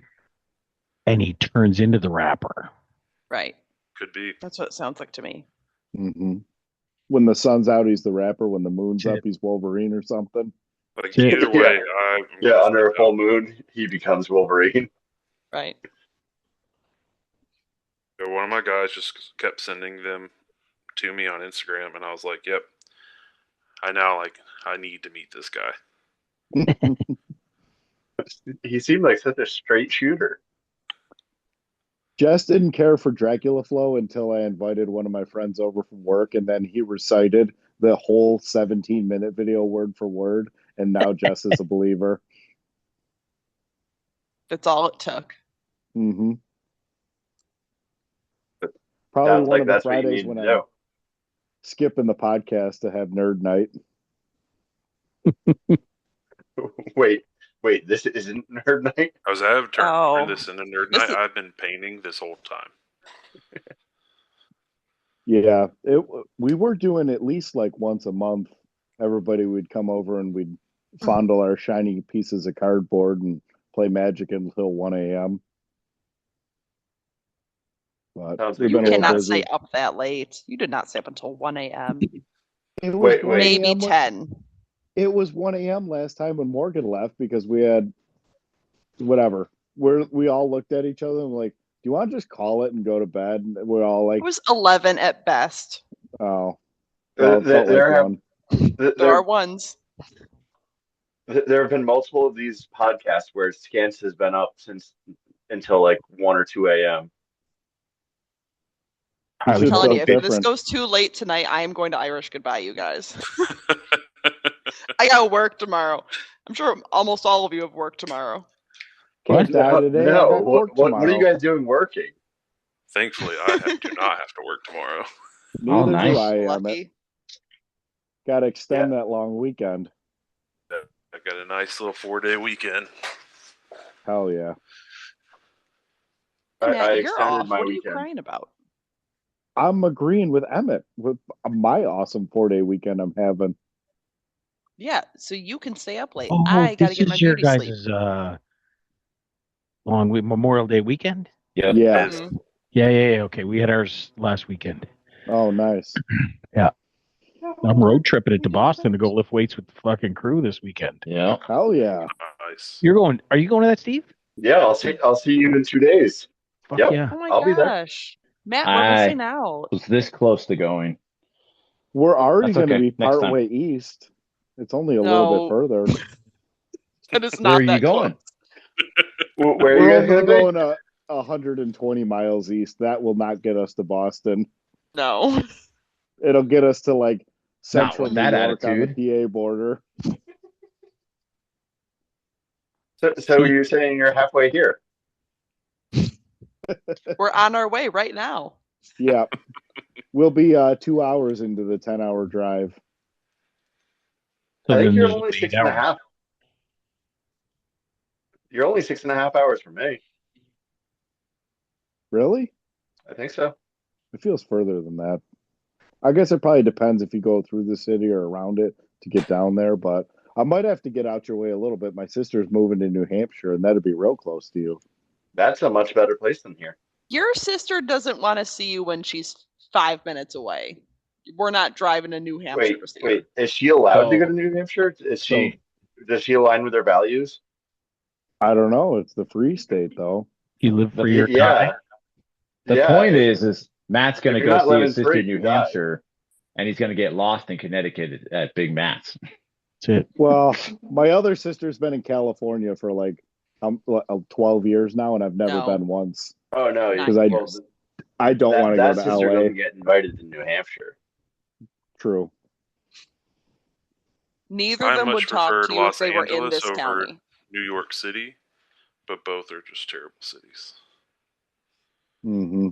and he turns into the rapper. Right. Could be. That's what it sounds like to me. Mm-hmm. When the sun's out, he's the rapper. When the moon's up, he's Wolverine or something. Like Yeah. either way, I'm Yeah, gonna under a find full out. moon, he becomes Wolverine. Right. One of my guys just kept sending them to me on Instagram, and I was like, "Yep, I need to meet this guy." He seemed like such a straight shooter. Jess didn't care for Dracula Flow until I invited one of my friends over from work, and then he recited the whole 17-minute video word for word, and now Jess is a believer. That's all it took. Mm-hmm. Probably Sounds one like of the that's what you Fridays need when to I'm know. skipping the podcast to have nerd night. Wait, this isn't Nerd Night? I was have turned Oh. this into nerd This night. is- I've been painting this whole time. Yeah, we were doing at least like once a month. Everybody would come over and we'd fondle our shiny pieces of cardboard and play Magic until 1 a.m. But Sounds they've like You been a little cannot busy. stay up that late. You did not stay up until 1 a.m. It was Wait. 1 Maybe a.m. 10. It was 1 a.m. last time when Morgan left because we had whatever. We all looked at each other and were like, "Do you want to just call it and go to bed?" And we're all like, It was 11 at best. "Oh, well, it felt like there have one." There are ones. there have been multiple of these podcasts where Scants has been up since until like 1 or 2 a.m. It's I'm just telling so you, if this different. goes too late tonight, I am going to Irish goodbye, you guys. I got work tomorrow. I'm sure almost all of you have work tomorrow. Can't die today. I No, got court what are you tomorrow. guys doing working? Thankfully, do not have to work tomorrow. Neither nice. do I, Emmett. Lucky. Got to extend that long weekend. I got a nice little 4-day weekend. Hell yeah. I Matt, you're extended off. my What are weekend. you crying about? I'm agreeing with Emmett with my awesome 4-day weekend I'm having. Yeah, so you can stay up late. Oh, I got to this get my is your beauty sleep. guys' long week, Memorial Day weekend? Yep. Yeah. Mhm. Yeah. Okay, we had ours last weekend. Oh, nice. Yeah. I'm road tripping it to Boston to go lift weights with the fucking crew this weekend. Yeah. Hell yeah. Nice. Are you going to that, Steve? Yeah, I'll see you in 2 days. Fuck Yep. yeah. Oh my I'll be there. gosh. Matt, we're missing out. Was this close to going? We're already That's going to okay. be Next time. partway east. It's only a little bit further. It is Where not are you that going? close. Where are We're you guys only going to be? going 120 miles east. That will not get us to Boston. No. It'll get us to like Not central with New that York on attitude. the PA border. So you're saying you're halfway here? We're on our way right now. Yeah. We'll be 2 hours into the 10-hour drive. So I think then you're there's only 8 6 and a hours. half. You're only 6.5 hours from me. Really? I think so. It feels further than that. I guess it probably depends if you go through the city or around it to get down there, but I might have to get out your way a little bit. My sister's moving to New Hampshire, and that'd be real close to you. That's a much better place than here. Your sister doesn't want to see you when she's 5 minutes away. We're not driving to New Hampshire to see her. Wait. Is she allowed to go So- to New Hampshire? Does she align with their values? I don't know. It's the free state, though. You live for your Yeah. time. The Yeah, point is Matt's going if to you're go not see living his sister free, in New you die. Hampshire, and he's going to get lost in Connecticut at Big Matt's. That's it. Well, my other sister's been in California for like 12 years now, and I've never No. been once. Oh no, Because I don't want to go that to sister LA. doesn't get invited to New Hampshire. True. Neither I of them would much talk preferred to you Los if they were in Angeles this over county. New York City, but both are just terrible cities. Mm-hmm.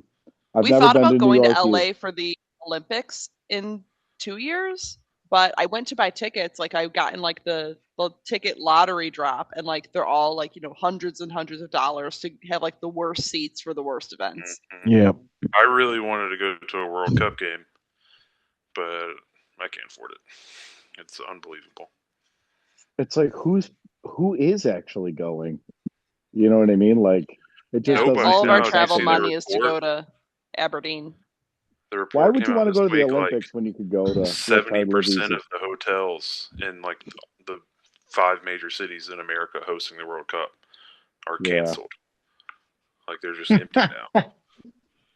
I've We never thought been about to New going York to either. LA for the Olympics in 2 years, but I went to buy tickets. Like I got in like the ticket lottery drop, and like they're all like hundreds and hundreds of dollars to have like the worst seats for the worst events. Mm-hmm. Yeah. I really wanted to go to a World Cup game, but I can't afford it. It's unbelievable. It's like who is actually going? You know what I mean? Like it just Yeah, doesn't all of seem our now. Did you travel see the money is to report? go to Aberdeen. The Why report would came you out want to this go to the week. Olympics when you could go to Like 70% easy? of the hotels in like the 5 major cities in America hosting the World Cup are canceled. Like they're just empty now.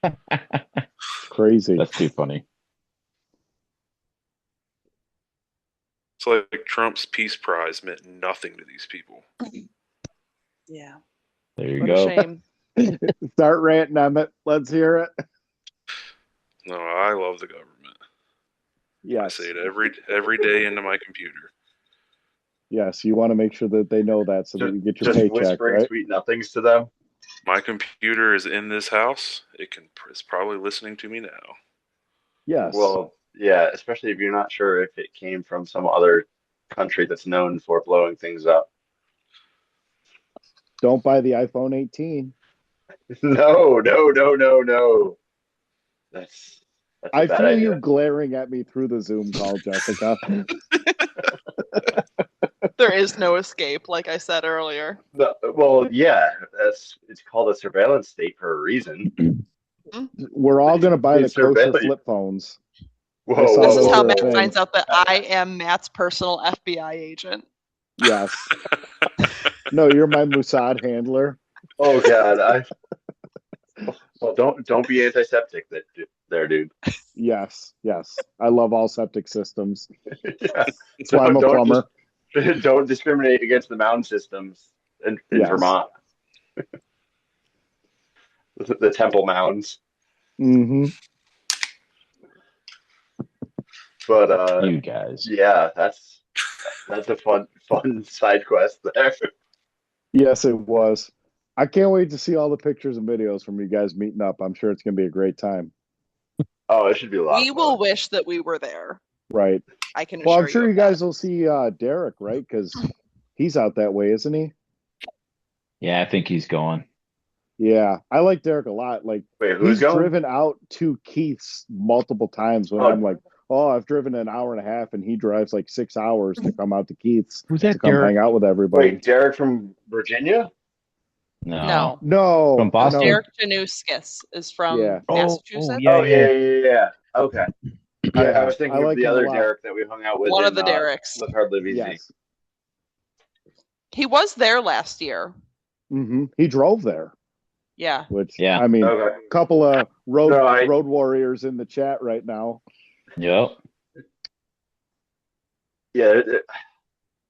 It's crazy. That's too funny. It's like Trump's Peace Prize meant nothing to these people. Yeah. There you What go. a shame. Start ranting, Emet. Let's hear it. No, I love the government. Yes. I say it every day into my computer. Yes, you want to make sure that they know that so that you get your just paycheck, whispering right? sweet nothings to them. My computer is in this house. It's probably listening to me now. Yes. Well, yeah, especially if you're not sure if it came from some other country that's known for blowing things up. Don't buy the iPhone 18. No. That's a I bad feel idea. you glaring at me through the Zoom call, Jessica. There is no escape, like I said earlier. No, well, yeah, it's called a surveillance state for a reason. We're all going to buy the They kosher surveil you. flip phones. Whoa, I saw This is those how are a Matt thing. finds out that I am Matt's personal FBI agent. Yes. No, you're my Mossad handler. Oh God, well, don't be antiseptic there, dude. Yes. I love all septic systems. Yeah. That's why I'm a plumber. Don't discriminate against the mound systems in Yes. Vermont. The temple mounds. Mm-hmm. But You guys. yeah, that's a fun side quest there. Yes, it was. I can't wait to see all the pictures and videos from you guys meeting up. I'm sure it's going to be a great time. Oh, it should be a lot. We will wish that we were there. Right. I can assure Well, I'm sure you you of guys that. will see Derek, right? Because he's out that way, isn't he? Yeah, I think he's going. Yeah, I like Derek a lot. Like, Wait, who's he's going? driven out to Keith's multiple times when Oh. I'm like, oh, I've driven an hour and a half, and he drives like 6 hours to come out to Keith's Who's that, to come Derek? hang out with everybody. Wait, Derek from Virginia? No. No, From Boston. no. Derek Januskis is from Yeah. Massachusetts. Oh yeah. Okay. Yeah, I was thinking like of the him a other lot. Derek that we hung out with. One in, of the Dereks. Live Hard, Live Easy. Yes. He was there last year. Mm-hmm. He drove there. Yeah. Which, Yeah. I mean, Okay. couple of road No, road warriors in the chat right now. Yep. Yeah.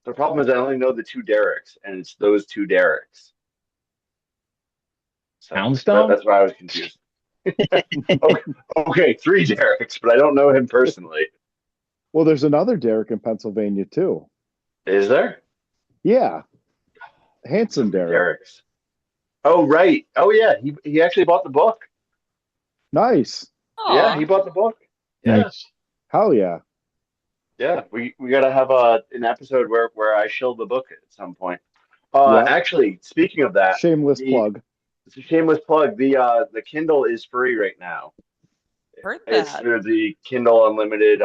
The problem is I only know the two Dereks, and it's those two Dereks. So Poundstone? that's why I was confused. Okay, three Dereks, but I don't know him personally. Well, there's another Derek in Pennsylvania too. Is there? Yeah. Handsome Derek. Dereks. Oh, right. Oh, yeah. He actually bought the book. Nice. Yeah, Aw. he bought the book. Yeah. Nice. Hell yeah. Yeah. We gotta have an episode where I shill the book at some point. Yep. Actually, speaking of that, Shameless plug. it's a shameless plug. The Kindle is free right now. Heard It's that. through the Kindle Unlimited.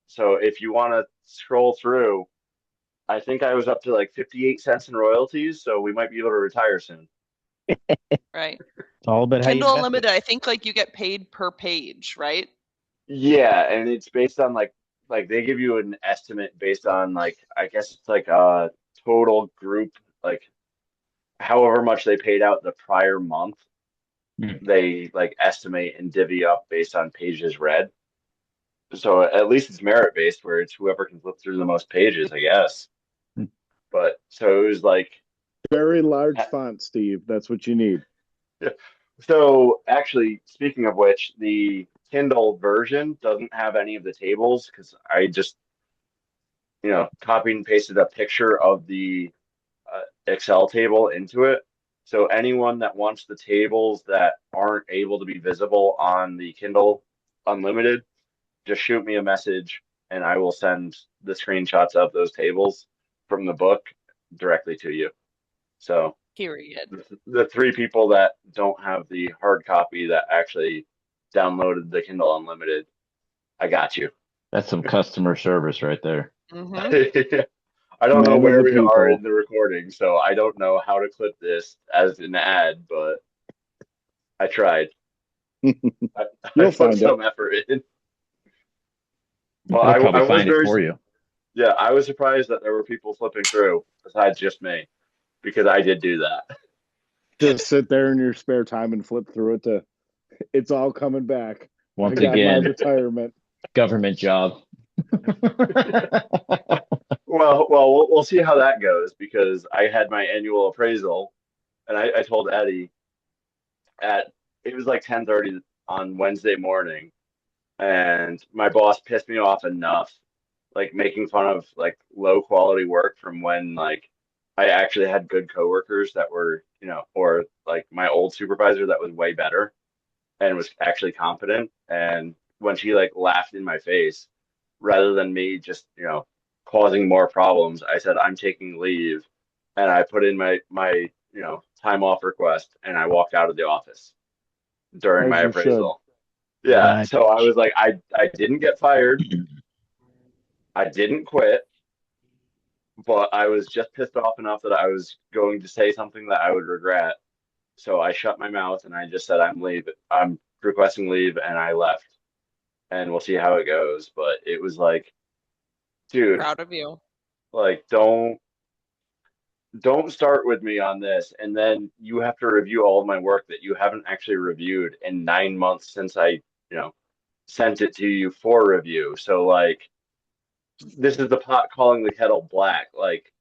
So if you want to scroll through, I think I was up to like 58 cents in royalties, so we might be able to retire soon. Right. It's all about how you Kindle invest Unlimited, it. I think like you get paid per page, right? Yeah, and it's based on like they give you an estimate based on like I guess it's like a total group like however much they paid out the prior month. They like estimate and divvy up based on pages read. So at least it's merit based where it's whoever can flip through the most pages, I guess. But so it was like Very large font, Steve. That's what you need. so actually speaking of which, the Kindle version doesn't have any of the tables because I just copied and pasted a picture of the Excel table into it. So anyone that wants the tables that aren't able to be visible on the Kindle Unlimited, just shoot me a message and I will send the screenshots of those tables from the book directly to you. So Period. the three people that don't have the hard copy that actually downloaded the Kindle Unlimited, I got you. That's some customer service right there. Mm-hmm. I don't know Man of where the we are people. in the recording, so I don't know how to clip this as an ad, but I tried. I You'll put find it. some effort in. Well, I'll I probably was find it very, for you. yeah, I was surprised that there were people flipping through besides just me, because I did do that. Just sit there in your spare time and flip through it to it's all coming back. Once I got my again, retirement. government job. Well, we'll see how that goes because I had my annual appraisal, and I told Eddie at it was like 10:30 on Wednesday morning, and my boss pissed me off enough, like making fun of like low quality work from when like I actually had good coworkers that were, or like my old supervisor that was way better and was actually competent. And when she like laughed in my face, rather than me just, causing more problems, I said, I'm taking leave. And I put in my time off request and I walked out of the office during As my you should. appraisal. Yeah. What? So I was like, I didn't get fired. I didn't quit, but I was just pissed off enough that I was going to say something that I would regret. So I shut my mouth and I just said, I'm requesting leave, and I left. And we'll see how it goes. But it was like, dude, Proud of you. like don't start with me on this, and then you have to review all of my work that you haven't actually reviewed in 9 months since I, sent it to you for review. So like, this is the pot calling the kettle black. Like,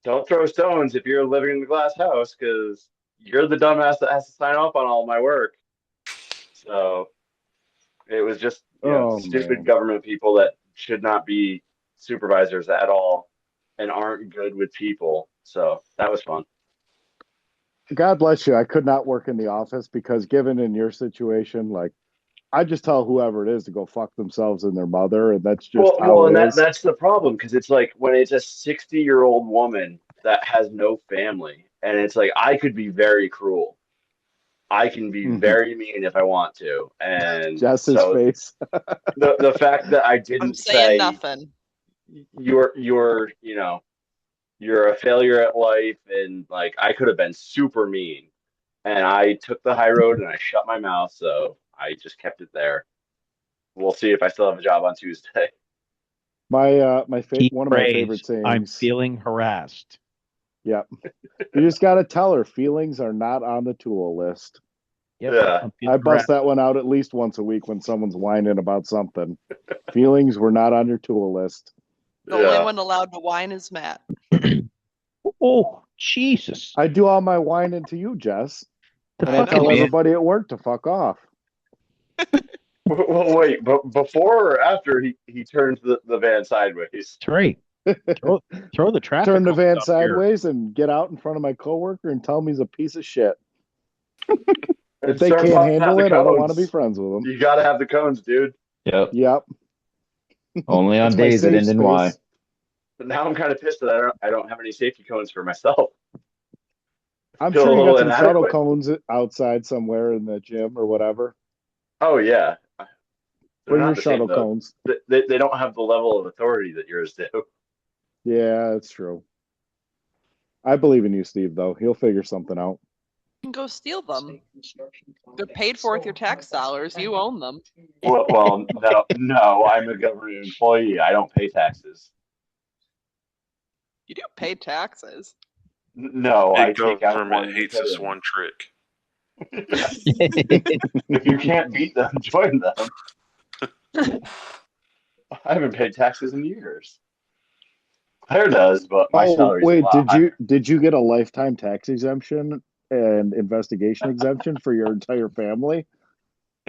don't throw stones if you're living in the glass house because you're the dumbass that has to sign off on all my work. So it was just, Oh stupid man. government people that should not be supervisors at all and aren't good with people. So that was fun. God bless you. I could not work in the office because given in your situation, like I just tell whoever it is to go fuck themselves and their mother, and that's just how And it is. that's the problem because it's like when it's a 60-year-old woman that has no family, and it's like I could be very cruel. I can be very mean if I want to. And Jess's so face. the fact that I I'm didn't saying say nothing. you're a failure at life, and like I could have been super mean, and I took the high road and I shut my mouth, so I just kept it there. We'll see if I still have a job on Tuesday. Key One of my favorite phrase, I'm sayings. feeling harassed. Yeah. You just got to tell her feelings are not on the tool list. Yep. Yeah. I'm I feeling bust harassed. that one out at least once a week when someone's whining about something. Feelings were not on your tool list. The only Yeah. one allowed to whine is Matt. Oh, Jesus. I do all my whining to you, Jess. The And I fucking tell man. everybody at work to fuck off. Well, wait, but before or after he turns the van sideways? That's right. Throw the traffic Turn the cones van up here. sideways and get out in front of my coworker and tell him he's a piece of shit. If And they start can't popping out handle the it, I don't want to be cones. friends with them. You got to have the cones, dude. Yep. Yep. Only on It's my days that safe end in Y. space. But now I'm kind of pissed that I don't have any safety cones for myself. I'm Feel sure a you got little some shuttle inadequate. cones outside somewhere in the gym or whatever. Oh yeah, they're Bring not your the same shuttle though. cones. They don't have the level of authority that yours do. Yeah, that's true. I believe in you, Steve, though. He'll figure something out. You can go steal them. They're paid for with your tax dollars. You own them. Well, no, I'm a government employee. I don't pay taxes. You do pay taxes. No, I Big take out more government than you hates put this in. one trick. If you can't beat them, join them. I haven't paid taxes in years. Claire does, but my Oh, salary's a wait, lot higher. did you get a lifetime tax exemption and investigation exemption for your entire family?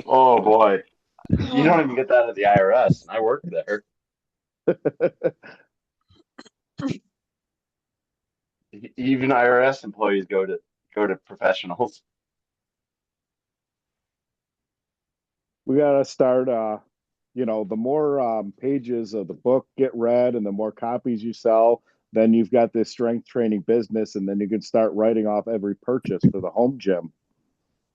Oh boy, you don't even get that at the IRS, and I work there. Even IRS employees go to professionals. We gotta start the more pages of the book get read and the more copies you sell, then you've got this strength training business, and then you can start writing off every purchase for the home gym.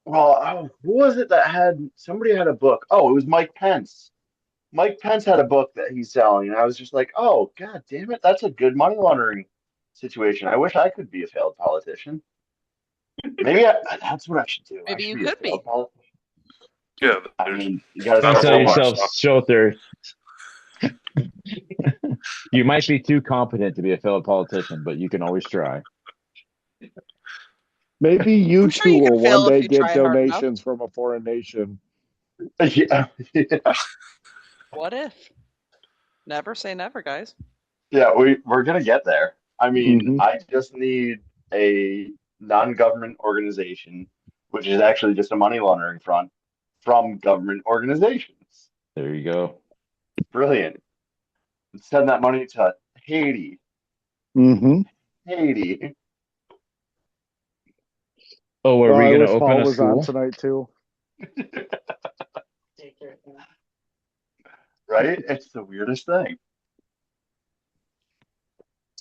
Well, oh, who was it that had somebody had a book? Oh, it was Mike Pence. Mike Pence had a book that he's selling, and I was just like, oh, God damn it, that's a good money laundering situation. I wish I could be a failed politician. Maybe that's what I should do. I Maybe should you be a could be. failed politician. Yeah, I there's mean, you got to Don't not a sell sell so whole lot of much. yourself stuff. short there. You might be too competent to be a failed politician, but you can always try. Maybe you I'm sure two you can will one fail if day you get try hard enough. donations from a foreign nation. Yeah, yeah, What if? Never say never, guys. yeah. We're gonna get there. I mean, Hmm. I just need a non-government organization, which is actually just a money laundering front from government organizations. There you go. Brilliant. Send that money to Haiti. Hmm. Haiti. Oh, are we I going to wish open Paul a was on school? tonight too. Right? It's the weirdest thing.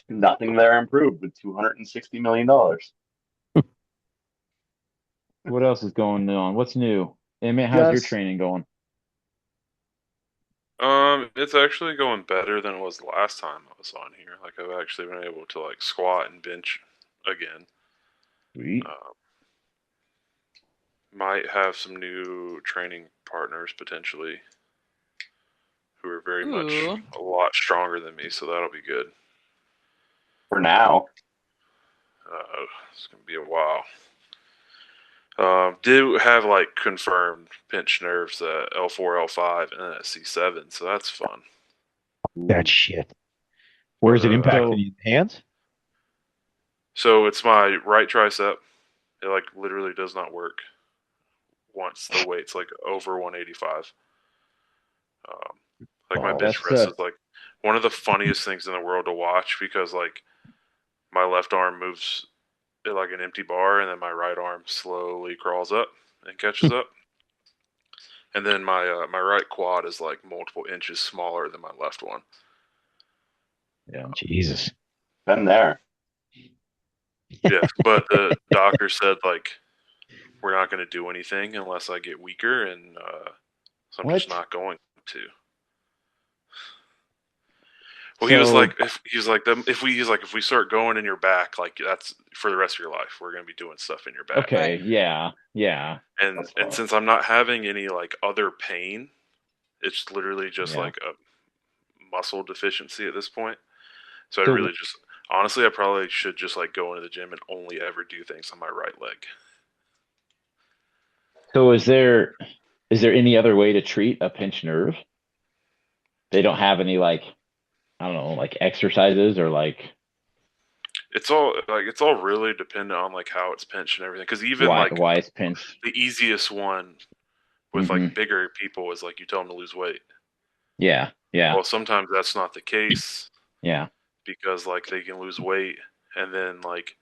Nothing there improved with $260 million. What else is going on? What's new? Emmett, how's your Yes. training going? It's actually going better than it was the last time I was on here. Like I've actually been able to like squat and bench again. Sweet. Might have some new training partners potentially who are very much Ooh. a lot stronger than me, so that'll be good. For now. It's gonna be a while. Do have like confirmed pinched nerves at L4, L5, and at C7, so that's fun. That shit. Where's it But, impacting you? Hands? So it's my right tricep. It like literally does not work once the weight's like over 185. Like my Oh, bench That's press is like one of the funniest things in the world to watch because like my left arm moves at like an empty bar and then my right arm slowly crawls up and catches up. And then my right quad is like multiple inches smaller than my left one. yeah. Jesus. Been there. Yeah, but the doctor said like we're not going to do anything unless I get weaker, and so I'm just What? not going to. Well, he was So like, if we start going in your back, like that's for the rest of your life. We're going to be doing stuff in your back. okay, yeah, And since I'm not having any like other pain, it's literally just yeah. like a muscle deficiency at this point. So I So really just honestly, I probably should just like go into the gym and only ever do things on my right leg. so is there any other way to treat a pinched nerve? They don't have any like I don't know, like exercises or like It's all really dependent on like how it's pinched and everything. Because even like why it's pinched. the easiest one with Hmm. like bigger people is like you tell them to lose weight. Yeah, yeah, Well, sometimes that's not the case yeah. because like they can lose weight and then like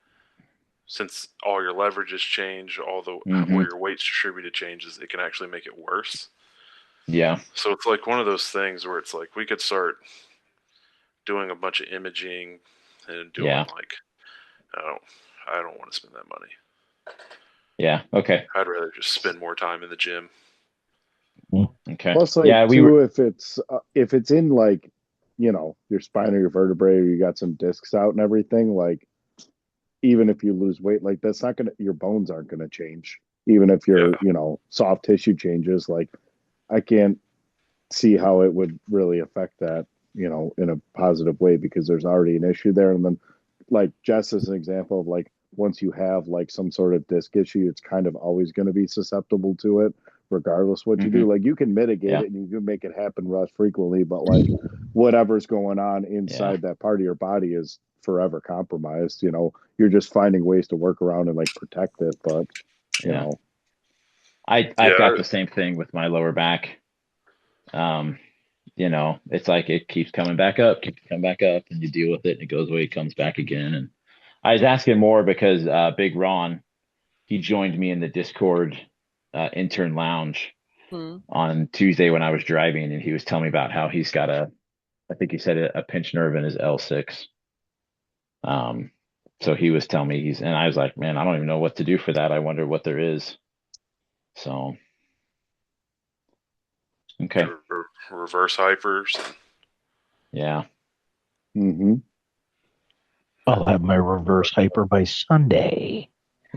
since all your leverage has changed, all the Hmm. where your weight's distributed changes, it can actually make it worse. Yeah. So it's like one of those things where it's like we could start doing a bunch of imaging and doing Yeah. like I don't I don't want to spend that money. Yeah. Okay. I'd rather just spend more time in the gym. Okay. Plus, like Yeah, we too, were if it's in like your spine or your vertebrae, or you got some discs out and everything. Like even if you lose weight, like that's not gonna your bones aren't gonna change. Even if Yeah. your soft tissue changes, like I can't see how it would really affect that in a positive way because there's already an issue there. And then like Jess is an example of like once you have like some sort of disc issue, it's kind of always going to be susceptible to it, regardless what you hmm do. Like you can mitigate yeah, it and you can make it happen less frequently, but like whatever's going on yeah. inside that part of your body is forever compromised. You're just finding ways to work around and like protect it, but you Yeah. know, I've got Yeah. the same thing with my lower back. Um, it's like it keeps coming back up, and you deal with it, and it goes away, it comes back again. And I was asking more because Big Ron, he joined me in the Discord intern lounge, on Tuesday when I was driving, and he was telling me about how he's got I think he said a pinched nerve in his L6. So he was telling me and I was like, man, I don't even know what to do for that. I wonder what there is. So, okay. Reverse hypers. Yeah. Mm-hmm. I'll have my reverse hyper by Sunday.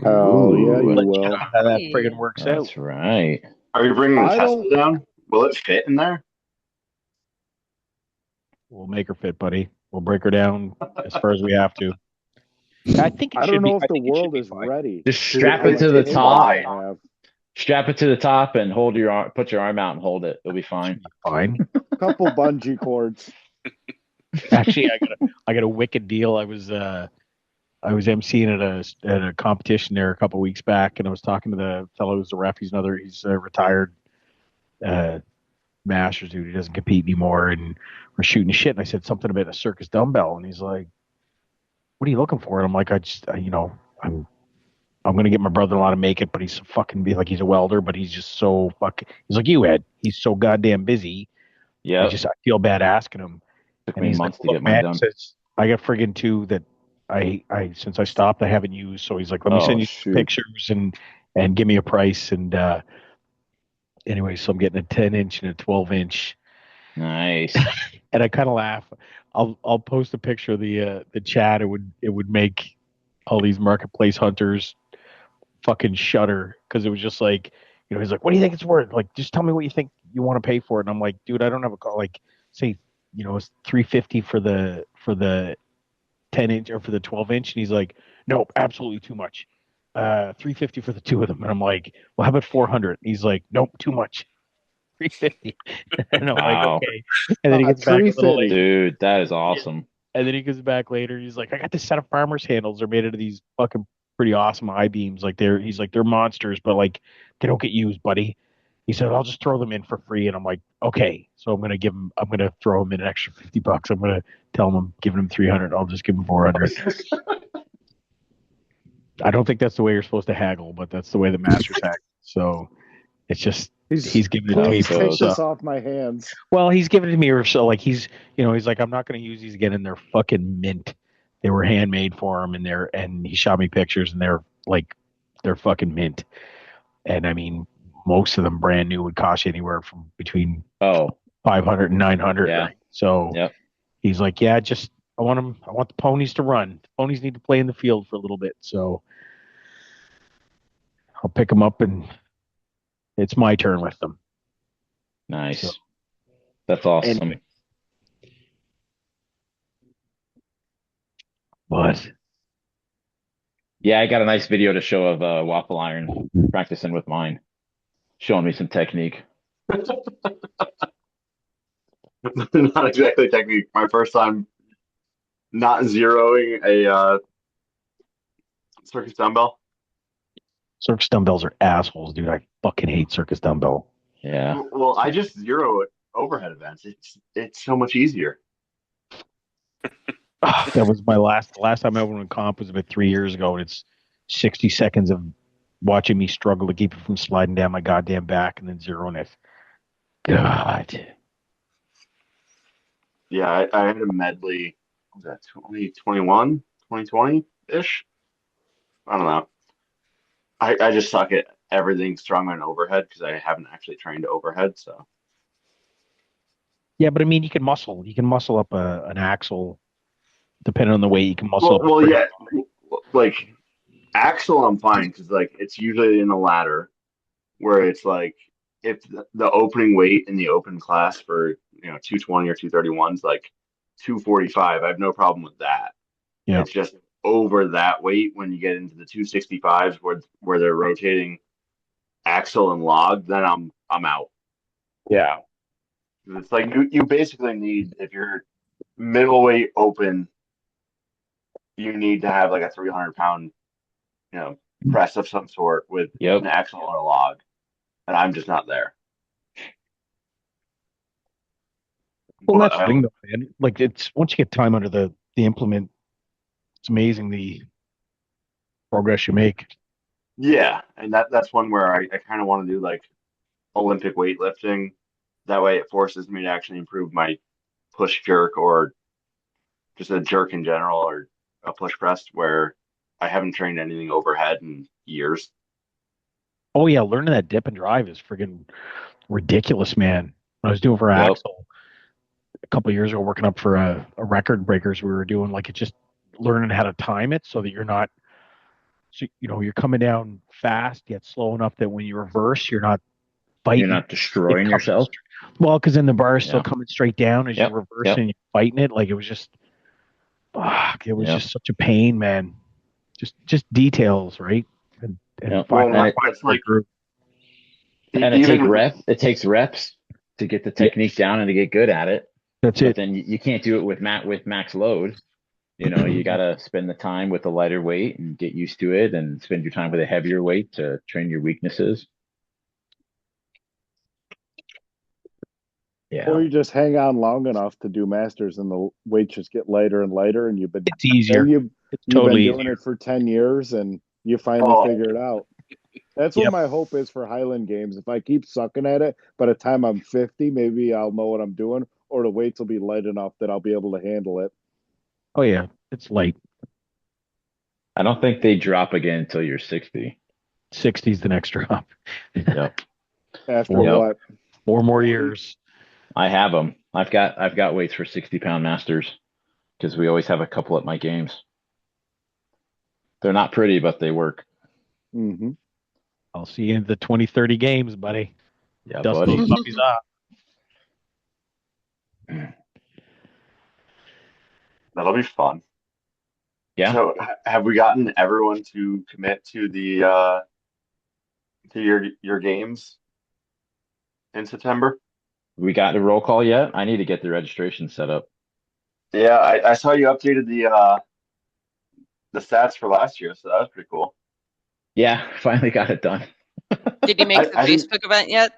Oh, yeah, you Let you will. know how that friggin' works out. That's right. Are you bringing the I Tesla don't- down? Will it fit in there? We'll make her fit, buddy. We'll break her down as far as we have to. I think it I should don't be. know if I the think it should world be is fine. ready. Just Dude, strap How it much to the impact top. Why? I have. Strap it to the top and hold your arm. Put your arm out and hold it. It'll be fine. Fine. Couple bungee cords. Actually, I got a wicked deal. I was emceeing at a competition there a couple weeks back, and I was talking to the fellow who's the ref. He's a retired masters dude. He doesn't compete anymore, and we're shooting shit. And I said something about a circus dumbbell, and he's like, "What are you looking for?" And I'm like, I'm gonna get my brother-in-law to make it, but he's he's a welder, but he's just so he's like you, Ed. He's so goddamn busy. Yep. I feel bad asking him. Took And me he's months like, to look, get mine man, done. says, I got friggin' two that since I stopped, I haven't used. So he's like, let me Oh, send you shoot. pictures and give me a price. And anyway, so I'm getting a 10-inch and a 12-inch. Nice. And I kind of laugh. I'll post a picture of the chat. It would make all these marketplace hunters fucking shudder because it was just like, he's like, what do you think it's worth? Like, just tell me what you think you want to pay for it. And I'm like, dude, I don't have a call. Like, say, it's $350 for the 10-inch or for the 12-inch, and he's like, nope, absolutely too much. $350 for the two of them, and I'm like, well, how about 400? He's like, nope, too much. $350, and I'm like, Wow. okay. And then he gets back a little later, Dude, that is awesome. and then he comes back later. He's like, I got this set of farmers handles. They're made out of these fucking pretty awesome I-beams. Like they're monsters, but like they don't get used, buddy. He said, I'll just throw them in for free. And I'm like, okay. So I'm going to throw him in an extra $50. I'm going to tell him I'm giving him 300. I'll just give him 400. I don't think that's the way you're supposed to haggle, but that's the way the masters haggle. So it's just, he's giving it to me. Please take So, this off my hands. well, he's giving it to me, or so like he's like, I'm not going to use these again, and they're fucking mint. They were handmade for him, and he shot me pictures, and they're fucking mint. And I mean, most of them brand new would cost you anywhere from between 500 and 900. Yeah. Right? So he's like, yeah, I want the ponies to run. The ponies need to play in the field for a little bit. So I'll pick them up, and it's my turn with them. Nice. So, that's awesome. Anyway. But yeah, I got a nice video to show of waffle iron practicing with mine, showing me some technique. Not exactly technique. My first time not zeroing a circus dumbbell. Circus dumbbells are assholes, dude. I fucking hate circus dumbbell. Yeah. Well, I just zero at overhead events. It's so much easier. That was my last time I went in comp was about 3 years ago, and it's 60 seconds of watching me struggle to keep it from sliding down my goddamn back and then zeroing it. God. Yeah, I had a medley. What was that 2021, 2020-ish? I don't know. I just suck at everything strung on overhead because I haven't actually trained overhead. So Yeah, but I mean, you can muscle up an axle, depending on the weight. You can muscle up. well, yeah, like axle, I'm fine because like it's usually in a ladder where it's like if the opening weight in the open class for 220 or 231 is like 245, I have no problem with that. Yeah. It's just over that weight when you get into the 265s where they're rotating axle and log, then I'm out. Yeah. It's like you basically need, if you're middleweight open, you need to have like a 300-pound press of some sort with an axle or a log, and I'm just not there. Well, that's the thing, though, man. Like, it's once you get time under the implement, it's amazing the progress you make. Yeah, and that's one where I kind of want to do like Olympic weightlifting. That way it forces me to actually improve my push jerk or just a jerk in general or a push press where I haven't trained anything overhead in years. Oh yeah, learning that dip and drive is friggin' ridiculous, man. When I was doing for Yep. Axel a couple of years ago, working up for a record breakers, we were doing like it just learning how to time it so that you're not, so, you're coming down fast yet slow enough that when you reverse, you're not fighting. You're not destroying yourself. Well, because then the bar is still coming straight down as Yep. you're reversing and you're fighting it. Like it was just, fuck, it was Yep. just such a pain, man. Just details, right? And Yep. Well, find that's the right like group. And it takes reps to get the technique down and to get good at it. That's But it. then you can't do it with max load. You got to spend the time with a lighter weight and get used to it, and spend your time with a heavier weight to train your weaknesses. Yeah. Or you just hang on long enough to do masters, and the weights just get lighter and lighter, and It's easier. you've Totally been doing it for 10 years, and you finally figure it out. That's what my hope is for Highland Games. If I keep sucking at it, by the time I'm 50, maybe I'll know what I'm doing, or the weights will be light enough that I'll be able to handle it. Oh yeah, it's light. I don't think they drop again until you're 60. 60 is the next drop. Yep. After Yep. what? 4 more years. I have them. I've got weights for 60-pound masters because we always have a couple at my games. They're not pretty, but they work. Mm-hmm. I'll see you in the 2030 games, buddy. Yeah, Dust buddy. those puppies off. That'll be fun. Yeah. So have we gotten everyone to commit to the to your games in September? We got a roll call yet? I need to get the registration set up. Yeah, I saw you updated the stats for last year, so that was pretty cool. Yeah, finally got it done. Did you make the Facebook event yet?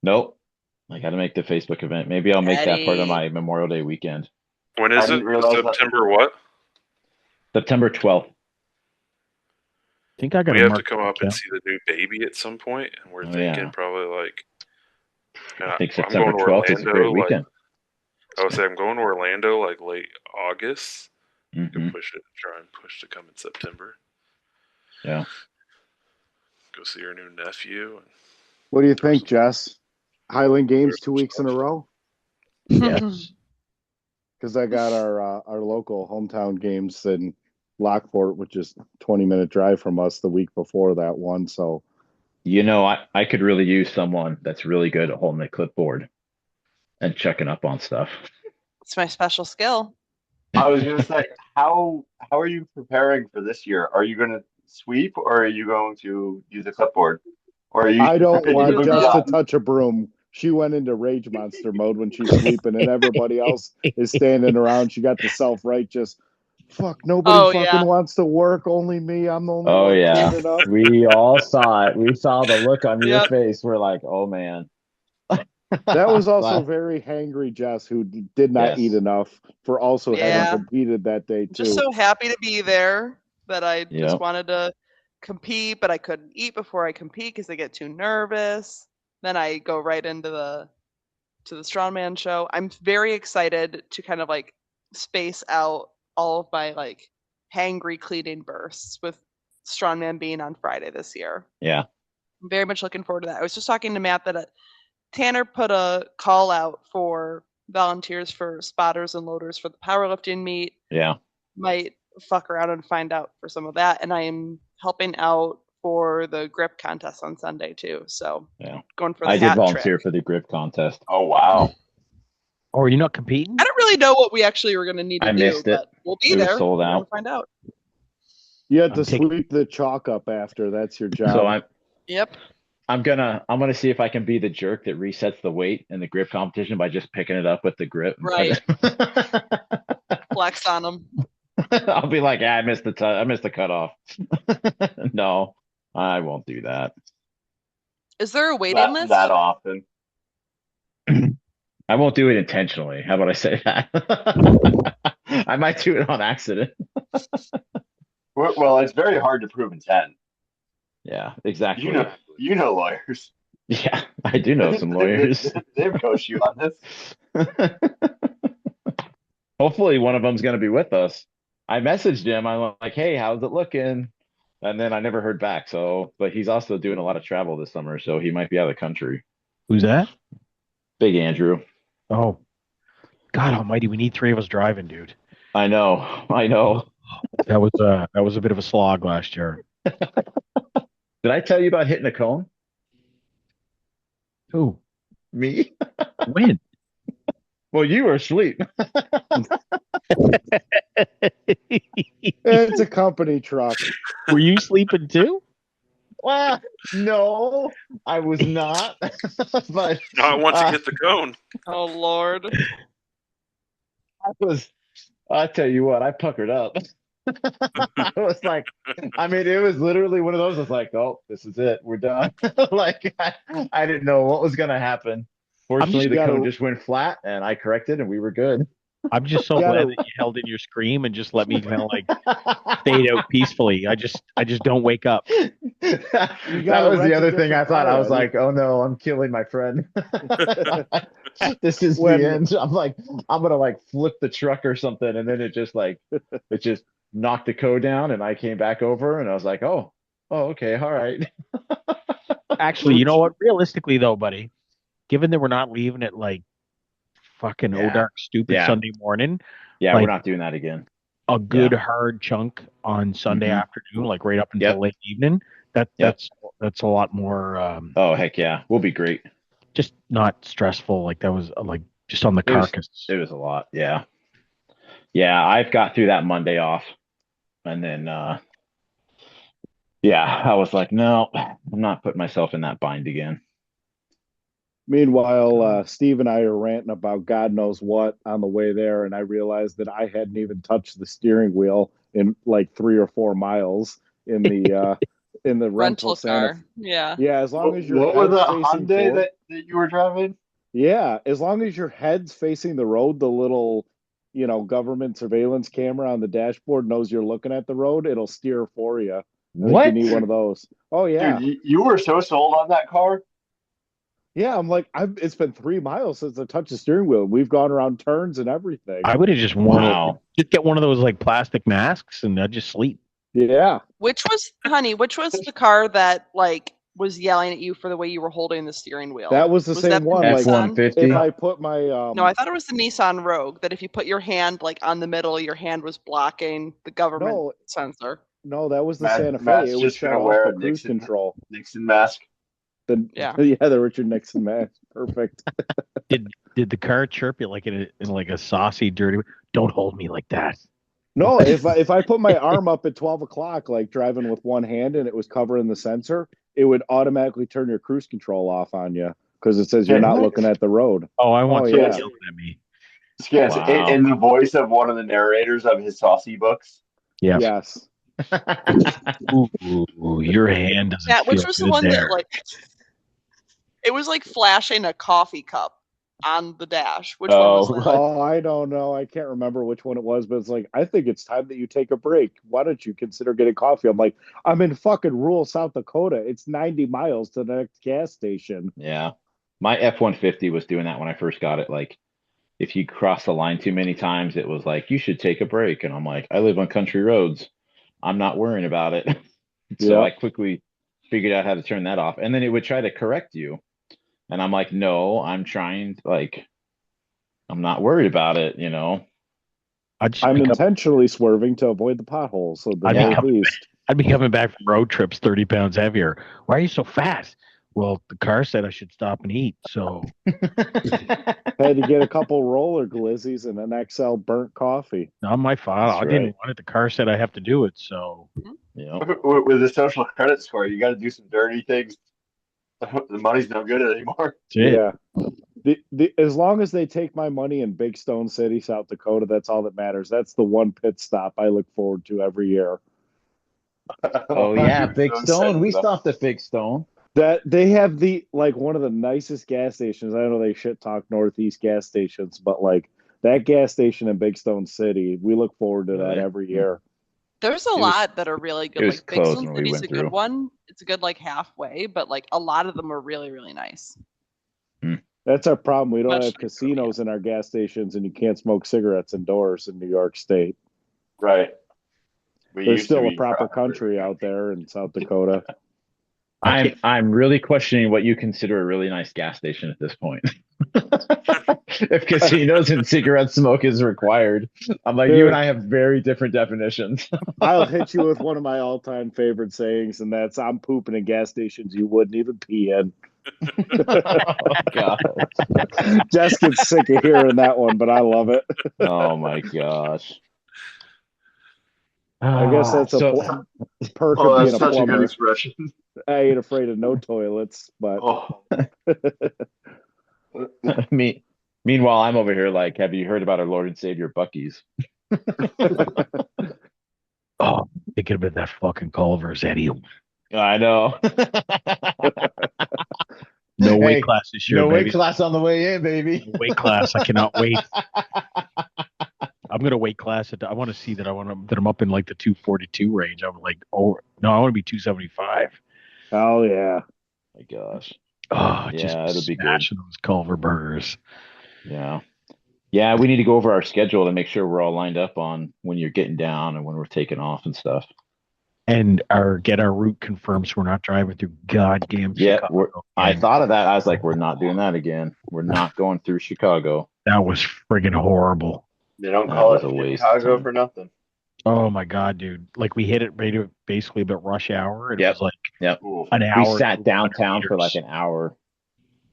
Nope. I got to make the Facebook event. Maybe I'll make that part of my Memorial Day weekend. When is it? September what? September 12th. I think I got. We have to come up and see the new baby at some point, and we're thinking probably like. I think September 12th is a great weekend. I would say I'm going to Orlando like late August. Mm-hmm. Can try and push to come in September. Yeah. Go see your new nephew. What do you think, Jess? Highland Games 2 weeks in a row? Yes. Because I got our local hometown games in Lockport, which is 20-minute drive from us, the week before that one. So, I could really use someone that's really good at holding a clipboard and checking up on stuff. It's my special skill. I was gonna say, how are you preparing for this year? Are you gonna sweep, or are you going to use a clipboard? Or are you? I don't want Jess to touch a broom. She went into rage monster mode when she's sweeping, and everybody else is standing around. She got the self-righteous. Fuck, nobody wants to work. Only me. I'm the only one standing up. We all saw it. We saw the look on your face. We're like, oh, man. That was also very hangry Jess, who did not eat enough for also having competed that day, too. Just so happy to be there that I just wanted to compete, but I couldn't eat before I compete because I get too nervous. Then I go right into the strongman show. I'm very excited to kind of like space out all of my like hangry cleaning bursts with strongman being on Friday this year. Yeah. I'm very much looking forward to that. I was just talking to Matt that Tanner put a call out for volunteers for spotters and loaders for the powerlifting meet. Yeah. Might fuck around and find out for some of that. And I am helping out for the grip contest on Sunday too. So going for the I did volunteer for the grip contest. Oh, wow. Oh, are you not competing? I don't really know what we actually were going to need to do. Missed it. But we'll be there. Sold out. We'll find out. You have to sweep the chalk up after. That's your job. So Yep. I'm gonna see if I can be the jerk that resets the weight in the grip competition by just picking it up with the grip. Right. Flex on them. I'll be like, I missed the cutoff. No, I won't do that. Is there a waiting list? That often? I won't do it intentionally. How about I say that? I might do it on accident. Well, it's very hard to prove intent. Yeah, exactly. You know lawyers. Yeah, I do know some lawyers. They've coached you on this. Hopefully, one of them's going to be with us. I messaged him. I'm like, "Hey, how's it looking?" And then I never heard back. So, but he's also doing a lot of travel this summer, so he might be out of the country. Who's that? Big Andrew. Oh, God Almighty, we need three of us driving, dude. I know. I know. That was a bit of a slog last year. Did I tell you about hitting a cone? Who? Me? When? Well, you were asleep. It's a company truck. Were you sleeping too? Well, no, I was not. But Not once you hit the cone. Oh Lord. I was. I tell you what, I puckered up. I was like, I mean, it was literally one of those. I was like, oh, this is it. We're done. Like, I didn't know what was going to happen. Fortunately, the cone just went flat and I corrected and we were good. I'm just so glad that you held in your scream and just let me kind of like fade out peacefully. I just don't wake up. That was the other thing I thought. I was like, oh no, I'm killing my friend. This is the end. I'm like, I'm gonna like flip the truck or something, and then it just knocked the code down, and I came back over, and I was like, oh, okay, all right. Actually, you know what? Realistically, though, buddy, given that we're not leaving at like fucking dark stupid Sunday morning, yeah, like, we're not doing that again. A good hard chunk on Sunday afternoon, like right up until late evening. That's a lot more. Oh heck yeah, we'll be great. Just not stressful. Like that was like just on the carcass. It was a lot. Yeah. Yeah. I've got through that Monday off. And then, I was like, no, I'm not putting myself in that bind again. Meanwhile, Steve and I are ranting about God knows what on the way there. And I realized that I hadn't even touched the steering wheel in like 3 or 4 miles in the rental car. Yeah. Yeah. As long as your what was the Hyundai that you were driving? Yeah. As long as your head's facing the road, the little, government surveillance camera on the dashboard knows you're looking at the road. It'll steer for you. What? You need one of those. Oh yeah. Dude, you were so sold on that car. Yeah, I'm like, it's been 3 miles since I touched the steering wheel. We've gone around turns and everything. I would have just just get one of those like plastic masks and I'd just sleep. Yeah. Which was the car that like was yelling at you for the way you were holding the steering wheel? That was the same one. Like F-150. if I put my No, I thought it was the Nissan Rogue, that if you put your hand like on the middle, your hand was blocking the government sensor. No, that was the Santa Fe. It was shut off for cruise control. Nixon mask. Yeah, the Richard Nixon mask. Perfect. Did the car chirp you like in like a saucy, dirty way? Don't hold me like that. No, if I put my arm up at 12 o'clock, like driving with one hand and it was covering the sensor, it would automatically turn your cruise control off on you because it says you're not looking at the road. Oh, I want someone yelling at me. Scants, in the voice of one of the narrators of his saucy books. Yeah. Yes. Ooh, your hand doesn't feel which was the one there. that like it was like flashing a coffee cup on the dash. Which one was that? Oh, I don't know. I can't remember which one it was, but it's like, I think it's time that you take a break. Why don't you consider getting coffee? I'm like, I'm in fucking rural South Dakota. It's 90 miles to the next gas station. Yeah. My F-150 was doing that when I first got it. Like, if you cross the line too many times, it was like, you should take a break. And I'm like, I live on country roads. I'm not worrying about it. So I quickly figured out how to turn that off. And then it would try to correct you. And I'm like, no, I'm trying, like, I'm not worried about it, I'm intentionally swerving to avoid the potholes. So I'd be coming back from road trips 30 pounds heavier. Why are you so fast? Well, the car said I should stop and eat, so had to get a couple roller glizzies and an XL burnt coffee. Not my fault. I didn't want it. The car said I have to do it, so with the social credit score, you got to do some dirty things. The money's no good anymore. Yeah. As long as they take my money in Big Stone City, South Dakota, that's all that matters. That's the one pit stop I look forward to every year. Oh yeah, Big Stone. We stopped at Big Stone. That they have one of the nicest gas stations. I know they shit talk Northeast gas stations, but like that gas station in Big Stone City, we look forward to that every year. There's a It was- lot that are really good. it was Like Big close Stone when we City's went a good through. one. It's a good like halfway, but like a lot of them are really, really nice. That's our problem. We don't Much have nicer, casinos in our gas stations, and you can't smoke cigarettes indoors in New York State. Right. We There's used to still a be proper proper. country out there in South Dakota. I'm really questioning what you consider a really nice gas station at this point. If casinos and cigarette smoke is required, I'm like, you Dude. and I have very different definitions. I'll hit you with one of my all-time favorite sayings, and that's I'm pooping in gas stations you wouldn't even pee in. Oh God. Jess gets sick of hearing that one, but I love it. Oh my gosh. I guess that's a So perk Oh, of being that's a such a good plumber. expression. I ain't afraid of no toilets, but Oh, meanwhile, I'm over here like, have you heard about our Lord and Savior Bucky's? Oh, thinking about that fucking Culver's Eddie. I know. No weight Hey, class this year, no baby. weight class on the way in, baby. Weight class. I cannot wait. I'm gonna weight class it. I want to see that. That I'm up in like the 242 range. I'm like, oh no, I want to be 275. oh yeah. My gosh. Oh, Yeah, just it'll be good. smashing those Culver burgers. Yeah. Yeah, we need to go over our schedule to make sure we're all lined up on when you're getting down and when we're taking off and stuff. And get our route confirmed so we're not driving through goddamn Yeah, Chicago. I thought of that. I was like, we're not doing that again. We're not going through Chicago. That was friggin' horrible. they don't That call was it a waste of Chicago time. for nothing. Oh my god, dude! Like we hit it basically about rush hour. And Yep. It was like Yep. Ooh. an We hour. sat downtown for like meters. an hour.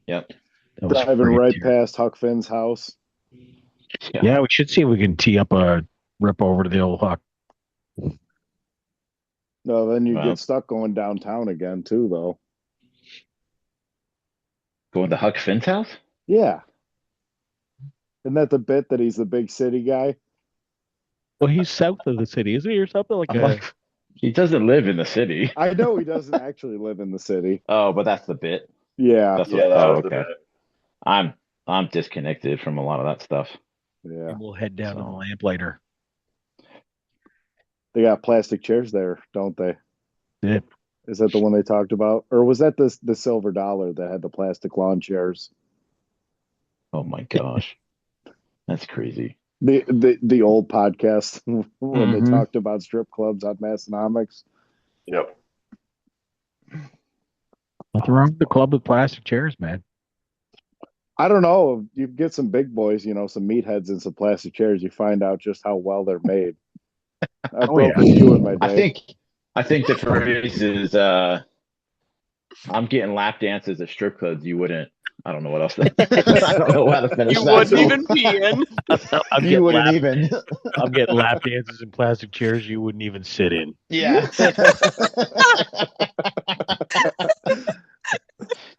Yep. That was Driving friggin' right terrible. past Huck Finn's house. Yeah, we should see if we can tee up a rip over to the old Huck. No, then you Wow. get stuck going downtown again too, though. Going to Huck Finn's house? Yeah. Isn't that the bit that he's the big city guy? Well, he's south of the city, isn't he, or something like I'm that? like, he doesn't live in the city. I know he doesn't actually live in the city. Oh, but that's the bit. Yeah. That's Yeah, what. that Oh, was the okay. bit. I'm disconnected from a lot of that stuff. Yeah. And we'll head down to the So- lamplighter. They got plastic chairs there, don't they? Yeah. Is that the one they talked about? Or was that the silver dollar that had the plastic lawn chairs? Oh my gosh, that's crazy. The old podcast when they Mhm. talked about strip clubs on Massonomics. Yep. Nothing wrong with the club with plastic chairs, man. I don't know. You get some big boys, some meatheads and some plastic chairs, you find out just how well they're made. I've broken a few in my day. I think the phrase is I'm getting lap dances at strip clubs. You wouldn't. I don't know what else. I don't know how to finish You that. wouldn't even pee in. I'm You getting wouldn't lap, even. I'm getting lap dances in plastic chairs you wouldn't even sit in. Yeah.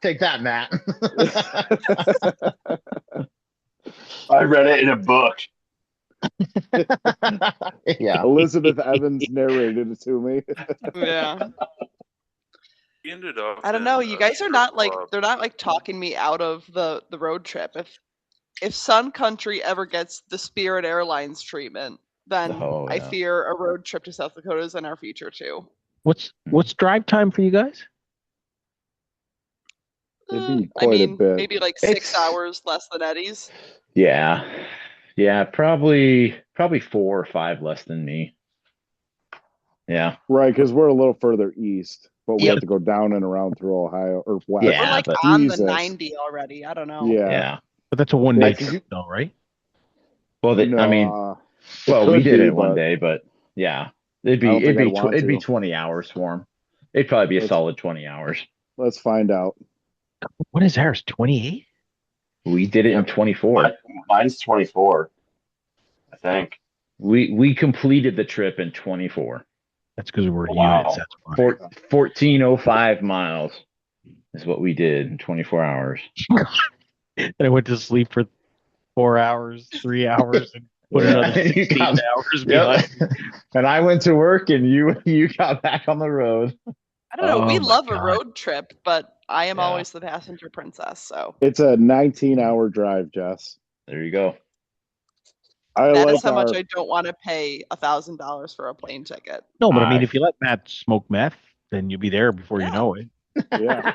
Take that, Matt. I read it in a book. Yeah. Elizabeth Evans narrated it to me. Yeah. He ended up. I don't in know. a You guys are strip not like club. they're not like talking me out of the road trip. If Sun Country ever gets the Spirit Airlines treatment, then Oh, I yeah. fear a road trip to South Dakota is in our future too. What's drive time for you guys? It'd be I quite a mean, bit. maybe like 6 It's- hours less than Eddie's. Yeah. Yeah. Probably 4 or 5 less than me. Yeah. Right, because we're a little further east, but we Yep. have to go down and around through Ohio or west. Yeah, We're like but- on Jesus. the 90 already. I don't know. Yeah. Yeah. But that's a 1 day Yeah, 'cause trip, though, right? Well, No, I mean, well, could we did be, it one but day, but yeah, it'd I don't be think I'd want it'd be to. 20 hours for him. It'd probably be a Let's- solid 20 hours. Let's find out. What is ours? 28? We did it in 24. Mine's 24, I think. We completed the trip in 24. That's because we're Wow. units. That's why. 1405 miles is what we did in 24 hours. And I went to sleep for 4 hours, 3 hours, and put another You 16 got- hours behind. Yep. And I went to work, and you got back on the road. I don't know. Oh We my love a God. road trip, but I am Yeah. always the passenger princess. So It's a 19-hour drive, Jess. There you go. That is how much I don't want to pay $1,000 for a plane ticket. No, but I mean, if you let Matt smoke meth, then you'll be there before you know it. Yeah.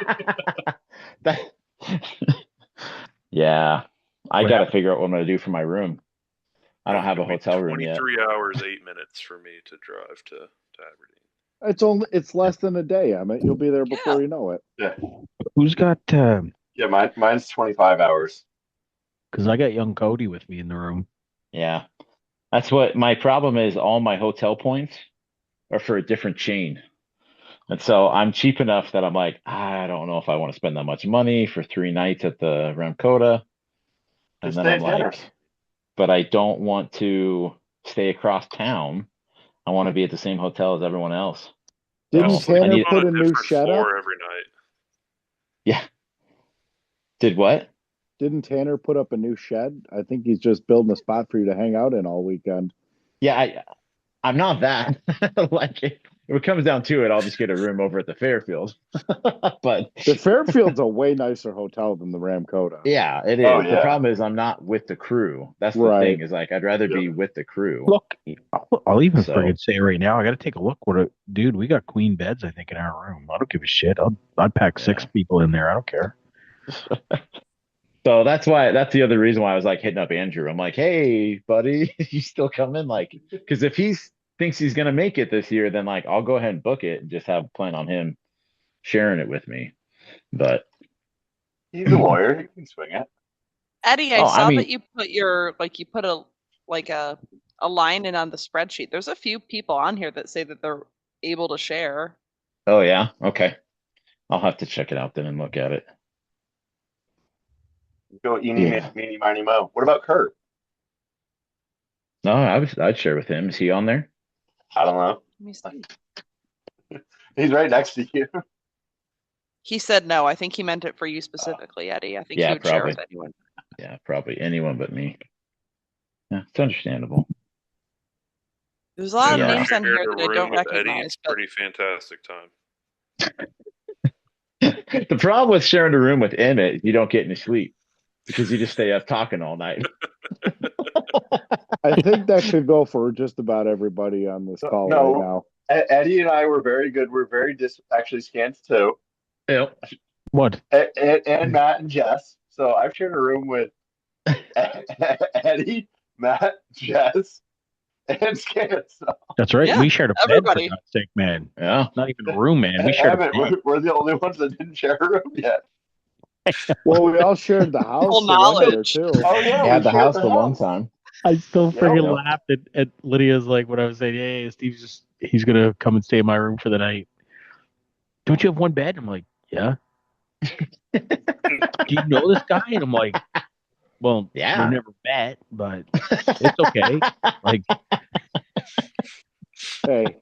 Yeah. I What got to happened? figure out what I'm going to do for my room. I don't have a hotel room yet. 23 hours, 8 minutes for me to drive to Aberdeen. It's less than a day, Emmett. You'll be there before you know it. Yeah. Who's got? Yeah, mine's 25 hours. Because I got young Cody with me in the room. Yeah. That's what my problem is. All my hotel points are for a different chain. And so I'm cheap enough that I'm like, I don't know if I want to spend that much money for 3 nights at the Ramkota. And Just then stay I'm at dinner. like, but I don't want to stay across town. I want to be at the same hotel as everyone else. Didn't Sleep Tanner on put a new different shed up? floor every night. Yeah. Did what? Didn't Tanner put up a new shed? I think he's just building a spot for you to hang out in all weekend. Yeah, I'm not that. Like if it comes down to it, I'll just get a room over at the Fairfield. But The Fairfield's a way nicer hotel than the Ramkota. yeah, it is. Oh, The yeah. problem is I'm not with the crew. That's the Right. thing, is like I'd rather be with the crew. Look, I'll even So- friggin' say right now, I got to take a look. Dude, we got queen beds, I think, in our room. I don't give a shit. I'd pack 6 people in there. I don't care. So that's the other reason why I was like hitting up Andrew. I'm like, hey, buddy, you still coming? Like, because if he thinks he's gonna make it this year, then like I'll go ahead and book it and just have a plan on him sharing it with me. But He's a lawyer. He can swing it. Eddie, I Oh, saw I mean- that you put a line in on the spreadsheet. There's a few people on here that say that they're able to share. oh yeah, okay. I'll have to check it out then and look at it. Go eeny, meeny, miny, mo. What about Kurt? No, I'd share with him. Is he on there? I don't know. Let me see. He's right next to you. He said no. I think he meant it for you specifically, Eddie. I think Yeah, he would share with probably. anyone. Yeah, probably anyone but me. Yeah, it's understandable. There's a lot Yeah. of names on Shared here a that I room don't with Eddie. recognize. It's But pretty fantastic time. The problem with sharing a room with Emmett, you don't get any sleep because you just stay up talking all night. I think that could go for just about everybody on this call No. right now. Eddie and I were very good. We're very actually Scants too. Yep. What? And Matt and Jess. So I've shared a room with Eddie, Matt, Jess, and Scants. That's right. Yeah, We shared a everybody. bed, for God's sake, man. Yeah. Not even a room, man. We shared a Emet, bed. we're the only ones that didn't share a room yet. Well, we all shared the house Full for one year knowledge. too. Oh yeah, Yeah, we the shared house the one time. I still Yeah, friggin' yeah. laughed at Lydia's like when I was saying, "Hey, he's gonna come and stay in my room for the night." Don't you have one bed? I'm like, yeah. Do you know this guy? And I'm like, well, Yeah. we've never met, but it's okay. Like, Hey,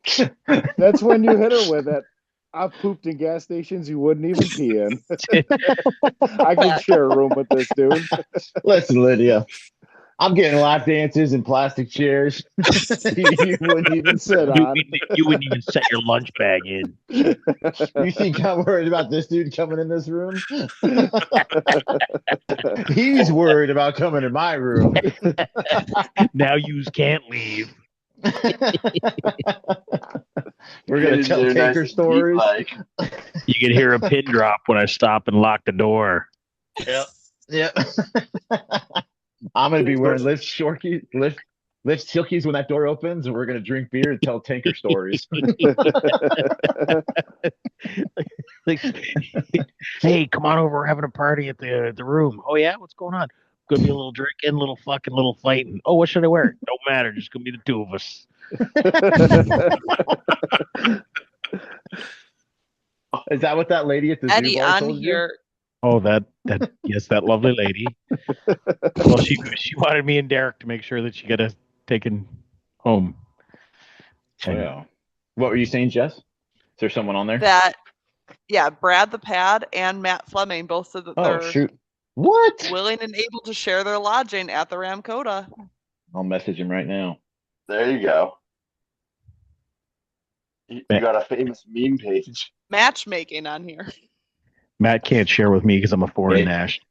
that's when you hit her with it. I've pooped in gas stations you wouldn't even pee in. I can share a room with this dude. Listen, Lydia, I'm getting lap dances and plastic chairs. You wouldn't even sit on. you wouldn't even set your lunch bag in. You think I'm worried about this dude coming in this room? He's worried about coming in my room. Now you can't leave. We're gonna tell They're nice Taker and deep, stories. like. You can hear a pin drop when I stop and lock the door. Yep. I'm gonna be wearing lift silkies when that door opens, and we're gonna drink beer and tell Tanker stories. Like, hey, come on over. We're having a party at the room. Oh yeah, what's going on? Gonna be a little drinking, little fucking, little fighting. Oh, what should I wear? Don't matter. Just gonna be the two of us. Is that what that lady at the zoo Eddie bar on told you? here. Oh, that yes, that lovely lady. Well, she wanted me and Derek to make sure that she got us taken home. Oh, yeah. What were you saying, Jess? Is there someone on there? Brad the Pad and Matt Fleming both said that Oh they're shoot! What? willing and able to share their lodging at the Ramkota. I'll message him right now. There you go. You got a famous meme page. Matchmaking on here. Matt can't share with me because I'm a foreign Hey. national.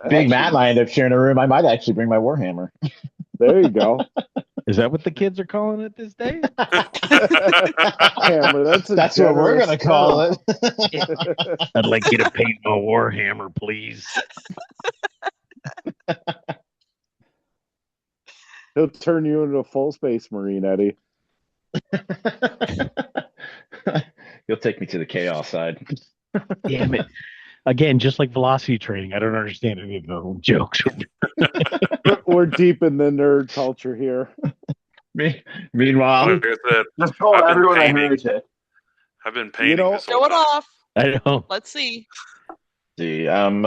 Big Matt and I end up sharing a room. I might actually bring my Warhammer. There you go. Is that what the kids are calling it this day? Hammer. That's what we're gonna call it. I'd like you to paint my Warhammer, please. He'll turn you into a full space marine, Eddie. You'll take me to the chaos side. Damn it. Again, just like velocity training, I don't understand any of the jokes. We're deep in the nerd culture here. Meanwhile, Like I said, Just call I've been everyone a painting. heretic. I've been painting You know, this Show whole it time. off. I know. Let's see. see, I'm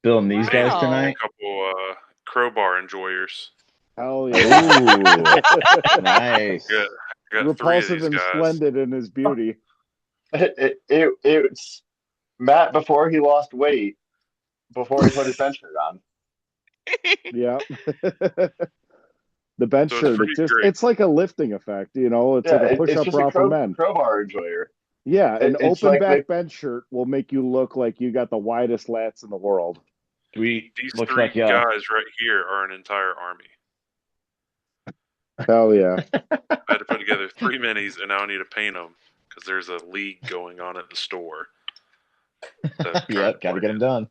building these guys Wow. tonight. A couple crowbar enjoyers. Hell yeah. Ooh, nice. Got Repulsive 3 of and these guys. splendid in his beauty. It's Matt before he lost weight, before he put his bench shirt on. Yeah. The bench So it's shirt, pretty great. it's like a lifting effect, you know. It's like a It's push-up just bra a for men. crowbar enjoyer. Yeah, an It's open like back the- bench shirt will make you look like you got the widest lats in the world. We These looks 3 like guys right here are an entire army. Hell yeah. I had to put together 3 minis, and now I need to paint them because there's a league going on at the store. yeah, got to get them done.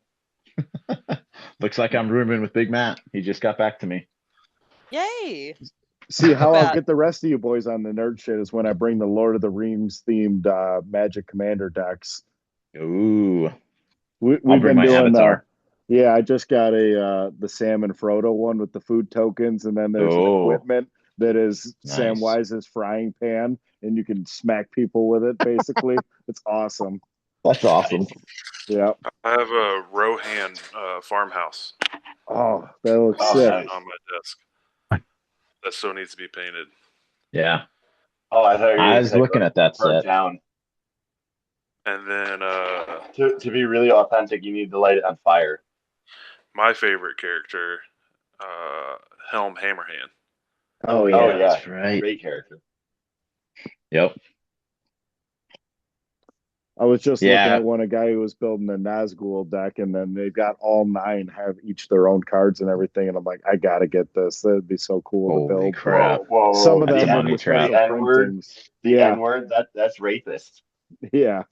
Looks like I'm rooming with Big Matt. He just got back to me. Yay. See, how Bad. I'll get the rest of you boys on the nerd shit is when I bring the Lord of the Rings themed Magic Commander decks. Ooh, We've I'll bring been my doing avatar. yeah, I just got the Sam and Frodo one with the food tokens, and then there's an equipment that is Nice. Samwise's frying pan, and you can smack people with it, basically. It's awesome. That's awesome. Yeah. I have a Rohan farmhouse Oh, that looks Oh, sick. nice. on my desk. That still needs to be painted. Yeah, Oh, I thought you were I gonna was say looking at that burnt set. down. And then To be really authentic, you need to light it on fire. my favorite character, Helm Hammerhand. Oh, yeah, yeah. that's right. Great character. Yep. I was just Yeah. looking at one, a guy who was building a Nazgul deck, and then they've got all 9 have each their own cards and everything. And I'm like, I got to get this. That'd be so cool to Holy build. crap. Whoa, Some of That's them a with money the trap. special The N-word. printings. The Yeah. N-word, that's rapist. Yeah.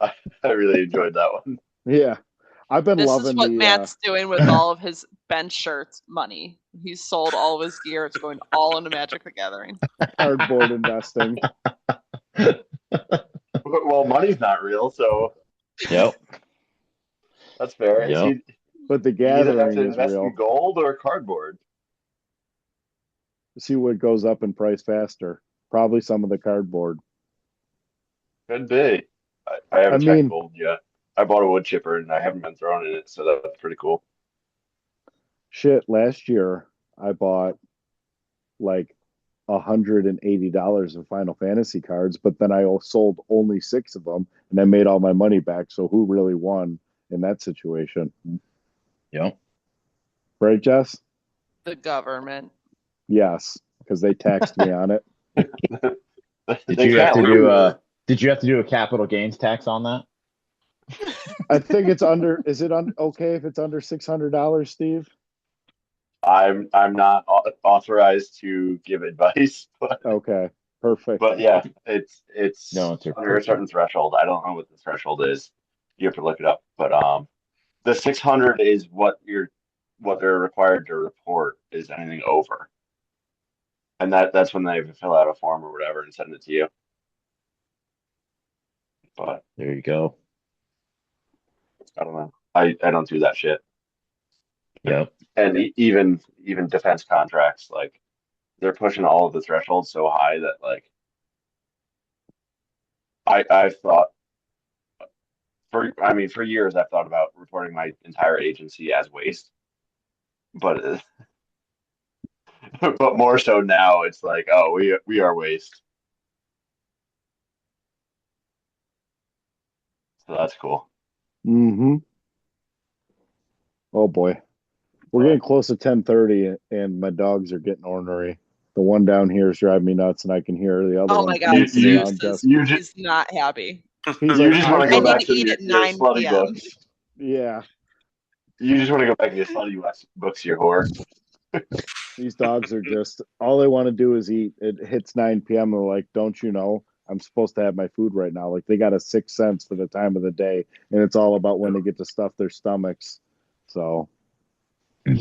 I really enjoyed that one. Yeah. I've been This loving is what the Matt's doing with all of his bench shirts money. He's sold all of his gear. It's going all into Magic the Gathering. cardboard investing. Well, money's not real, so Yep. that's fair. Yep. So But the you either have gathering to is invest real. in gold or cardboard. See what goes up in price faster. Probably some of the cardboard. Could be. I haven't I checked mean- gold yet. I bought a wood chipper and I haven't been throwing in it, so that's pretty cool. Shit, last year I bought like $180 of Final Fantasy cards, but then I sold only 6 of them and I made all my money back. So who really won in that situation? Yep. Right, Jess? The government. Yes, because they taxed me on it. Did you have to do a capital gains tax on that? I think it's under. Is it okay if it's under $600, Steve? I'm not authorized to give advice, but Okay, perfect. yeah, it's No, it's under a certain threshold. I don't know what the threshold is. You have to look it up, but the 600 is what they're required to report is anything over, and that's when they fill out a form or whatever and send it to you. But There you go. I don't know. I don't do that shit. Yep. And even defense contracts, like they're pushing all of the thresholds so high that like I've thought for years I've thought about reporting my entire agency as waste, but but more so now it's like, oh, we are waste. So that's cool. Mm-hmm. Oh boy. We're getting close to 10:30 and my dogs are getting ornery. The one down here is driving me nuts and I can hear the other Oh one. my God, You- Zeus around is you he's not happy. He's You like, just want to I go need back to to eat your, at your 9 slutty p.m. books. yeah, You just want to go back to your slutty books, you whore. these dogs are just all they want to do is eat. It hits 9 p.m. They're like, don't you know I'm supposed to have my food right now? Like they got a sixth sense for the time of the day, and it's all about when they get to stuff their stomachs. So I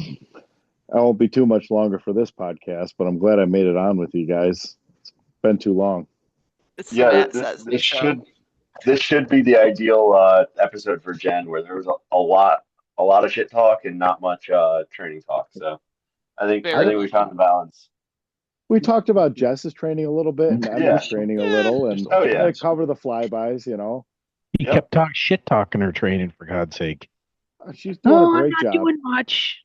won't be too much longer for this podcast, but I'm glad I made it on with you guys. It's been too long. It's the Yeah, Matt this Says Me this show. should be the ideal episode for Jen, where there was a lot of shit talk and not much training talk. So I Very think we much. found the balance. We talked about Jess's training a little bit and Yeah. Emet's training a Yeah. little, and Oh yeah. cover the flybys. He Yep. kept shit talking her training, for God's sake. She's doing a No, I'm great not job. doing much.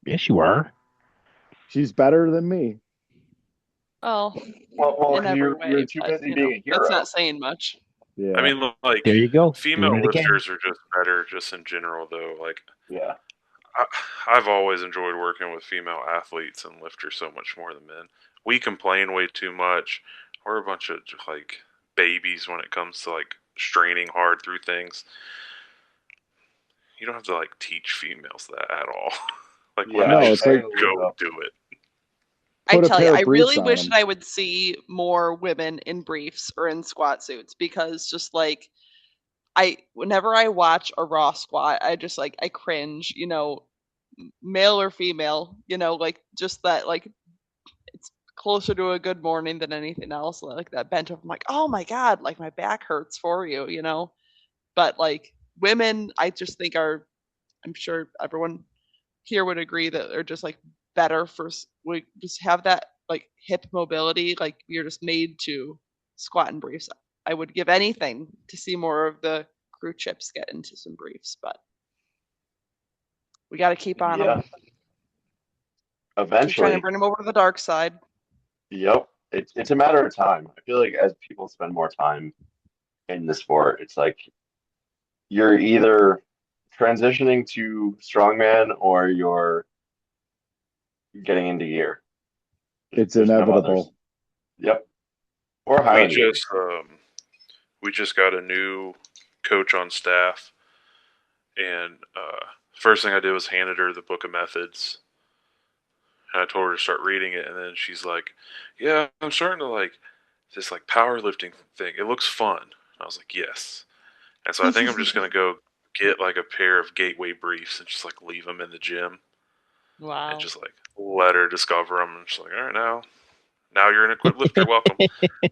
Yes, you are. She's better than me. Well, Well, in 'cause every you're way, too but busy being a that's hero. not saying much. Yeah. I mean, like There you go. female Doing it again. lifters are just better, just in general, though. Like Yeah. I've always enjoyed working with female athletes and lifters so much more than men. We complain way too much. We're a bunch of just like babies when it comes to like straining hard through things. You don't have to like teach females that at all. Like Yeah. No, women it's just like go do it. I Put a tell you, pair of I briefs really on wish them. that I would see more women in briefs or in squat suits because just like whenever I watch a raw squat, I cringe, male or female, like just that, like it's closer to a good morning than anything else. Like that bent over, I'm like, oh my God, like my back hurts for you. But like women, I just think I'm sure everyone here would agree that they're just like better we just have that like hip mobility. Like you're just made to squat in briefs. I would give anything to see more of the crew chips get into some briefs, but we got to keep on Yeah. them. Keep trying to Eventually. bring them over to the dark side. Yep. It's a matter of time. I feel like as people spend more time in the sport, it's like you're either transitioning to strongman or you're getting into gear. It's There's no others. inevitable. Yep. Or We Highlander. just got a new coach on staff, and first thing I did was handed her the book of methods. And I told her to start reading it, and then she's like, "Yeah, I'm starting to like this like powerlifting thing. It looks fun." I was like, "Yes." And so I think I'm just gonna go get like a pair of Gateway briefs and just like leave them in the gym Wow. and just like let her discover them. And just like, all right, now you're an equipped lifter. Welcome.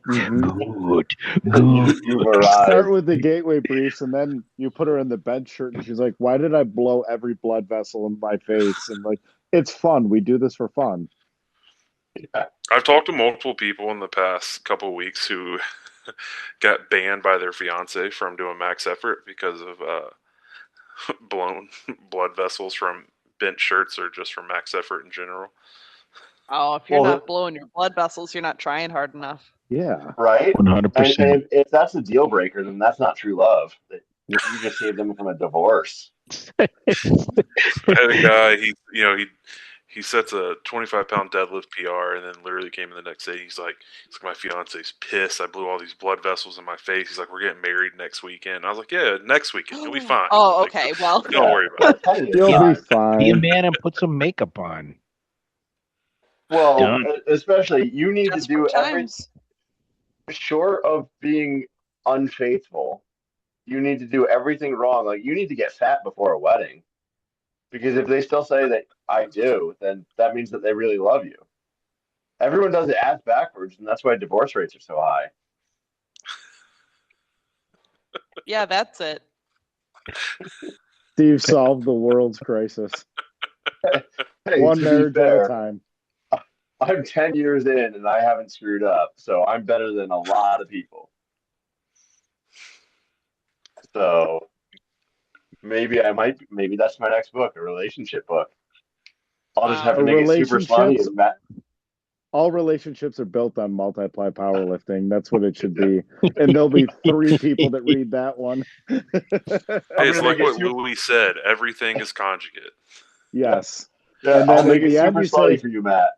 Good. You've arrived. Start with the gateway briefs, and then you put her in the bench shirt, and she's like, "Why did I blow every blood vessel in my face?" And like, it's fun. We do this for fun. I've talked to multiple people in the past couple of weeks who got banned by their fiance from doing max effort because of blown blood vessels from bench shirts or just from max effort in general. Oh, if you're Well, not blowing your blood vessels, you're not trying hard enough. Yeah. right? 100%. And if that's a deal breaker, then that's not true love. You just saved them from a divorce. I had a guy. He sets a 25-pound deadlift PR, and then literally came in the next day. He's like, my fiance's pissed. I blew all these blood vessels in my face. He's like, we're getting married next weekend. I was like, yeah, next weekend you'll be fine. Oh, Like, okay. Well, don't worry about it. You'll be Be a fine. man and put some makeup on. Well, Done. especially you need to desperate do everything times. short of being unfaithful. You need to do everything wrong. Like you need to get fat before a wedding. Because if they still say that I do, then that means that they really love you. Everyone does it ass backwards, and that's why divorce rates are so high. Yeah, that's it. Steve solved the world's crisis. Hey, One to be marriage at a fair, time. I'm 10 years in and I haven't screwed up, so I'm better than a lot of people. So maybe that's my next book, a relationship book. I'll just have to make it super slutty and all relationships are built on multiply powerlifting. That's what it should be. And there'll be 3 people that read that one. Hey, it's like what Louis said. Everything is conjugate. Yes. Yeah, And then I'll make at it the end, super you slutty say, for you, Matt.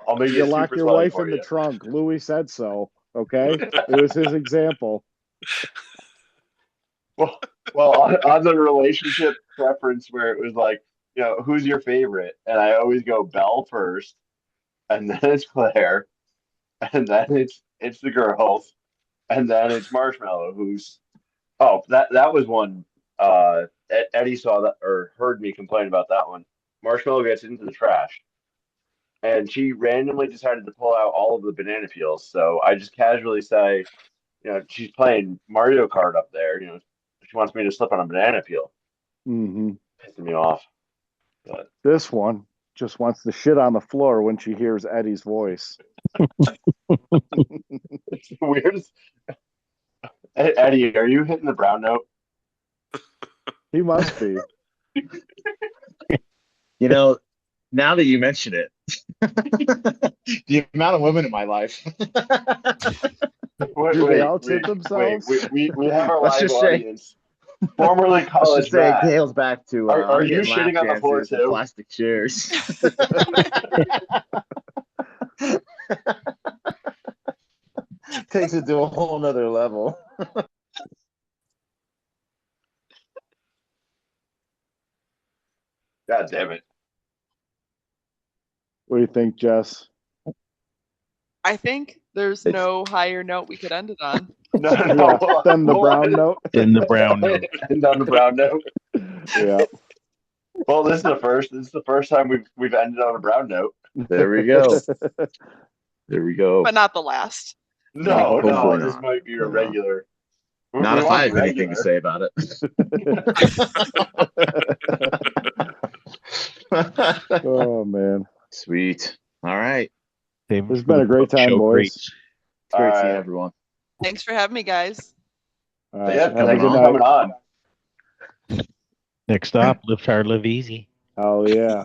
I'll make you it lock super your slutty wife for in the you. trunk. Louis said so. Okay. It was his example. Well, on the relationship preference where it was like, who's your favorite? And I always go Belle first, and then it's Claire, and then it's the girls, and then it's Marshmallow, who's that was one. Eddie saw that or heard me complain about that one. Marshmallow gets into the trash, and she randomly decided to pull out all of the banana peels. So I just casually say, she's playing Mario Kart up there. She wants me to slip on a banana peel. Mm-hmm. Pissing me off. But This one just wants to shit on the floor when she hears Eddie's voice. it's the weirdest. Eddie, are you hitting the brown note? He must be. Now that you mention it, the amount of women in my life. Do they all shit themselves? We have our Let's live just say- audience. Formerly Let's college just say it Matt. hails back to Are you getting shitting lap on the floor dances and too? plastic chairs. Takes it to a whole nother level. God damn it. What do you think, Jess? I think there's no higher note we could end it on. No. Yeah, then the brown note. Then the brown note. And on the brown note. Yeah. Well, this is the first. This is the first time we've ended on a brown note. There we go. There we go. But not the last. No, Hopefully this not. might be a regular. Not We if want I have anything regular. to say about it. Oh man, Sweet. All right. it's been a great time, Show boys. great. It's great seeing Alright. everyone. Thanks for having me, guys. All right, Yeah, have a thanks good for night. coming on. Next stop, live hard, live easy. Oh yeah.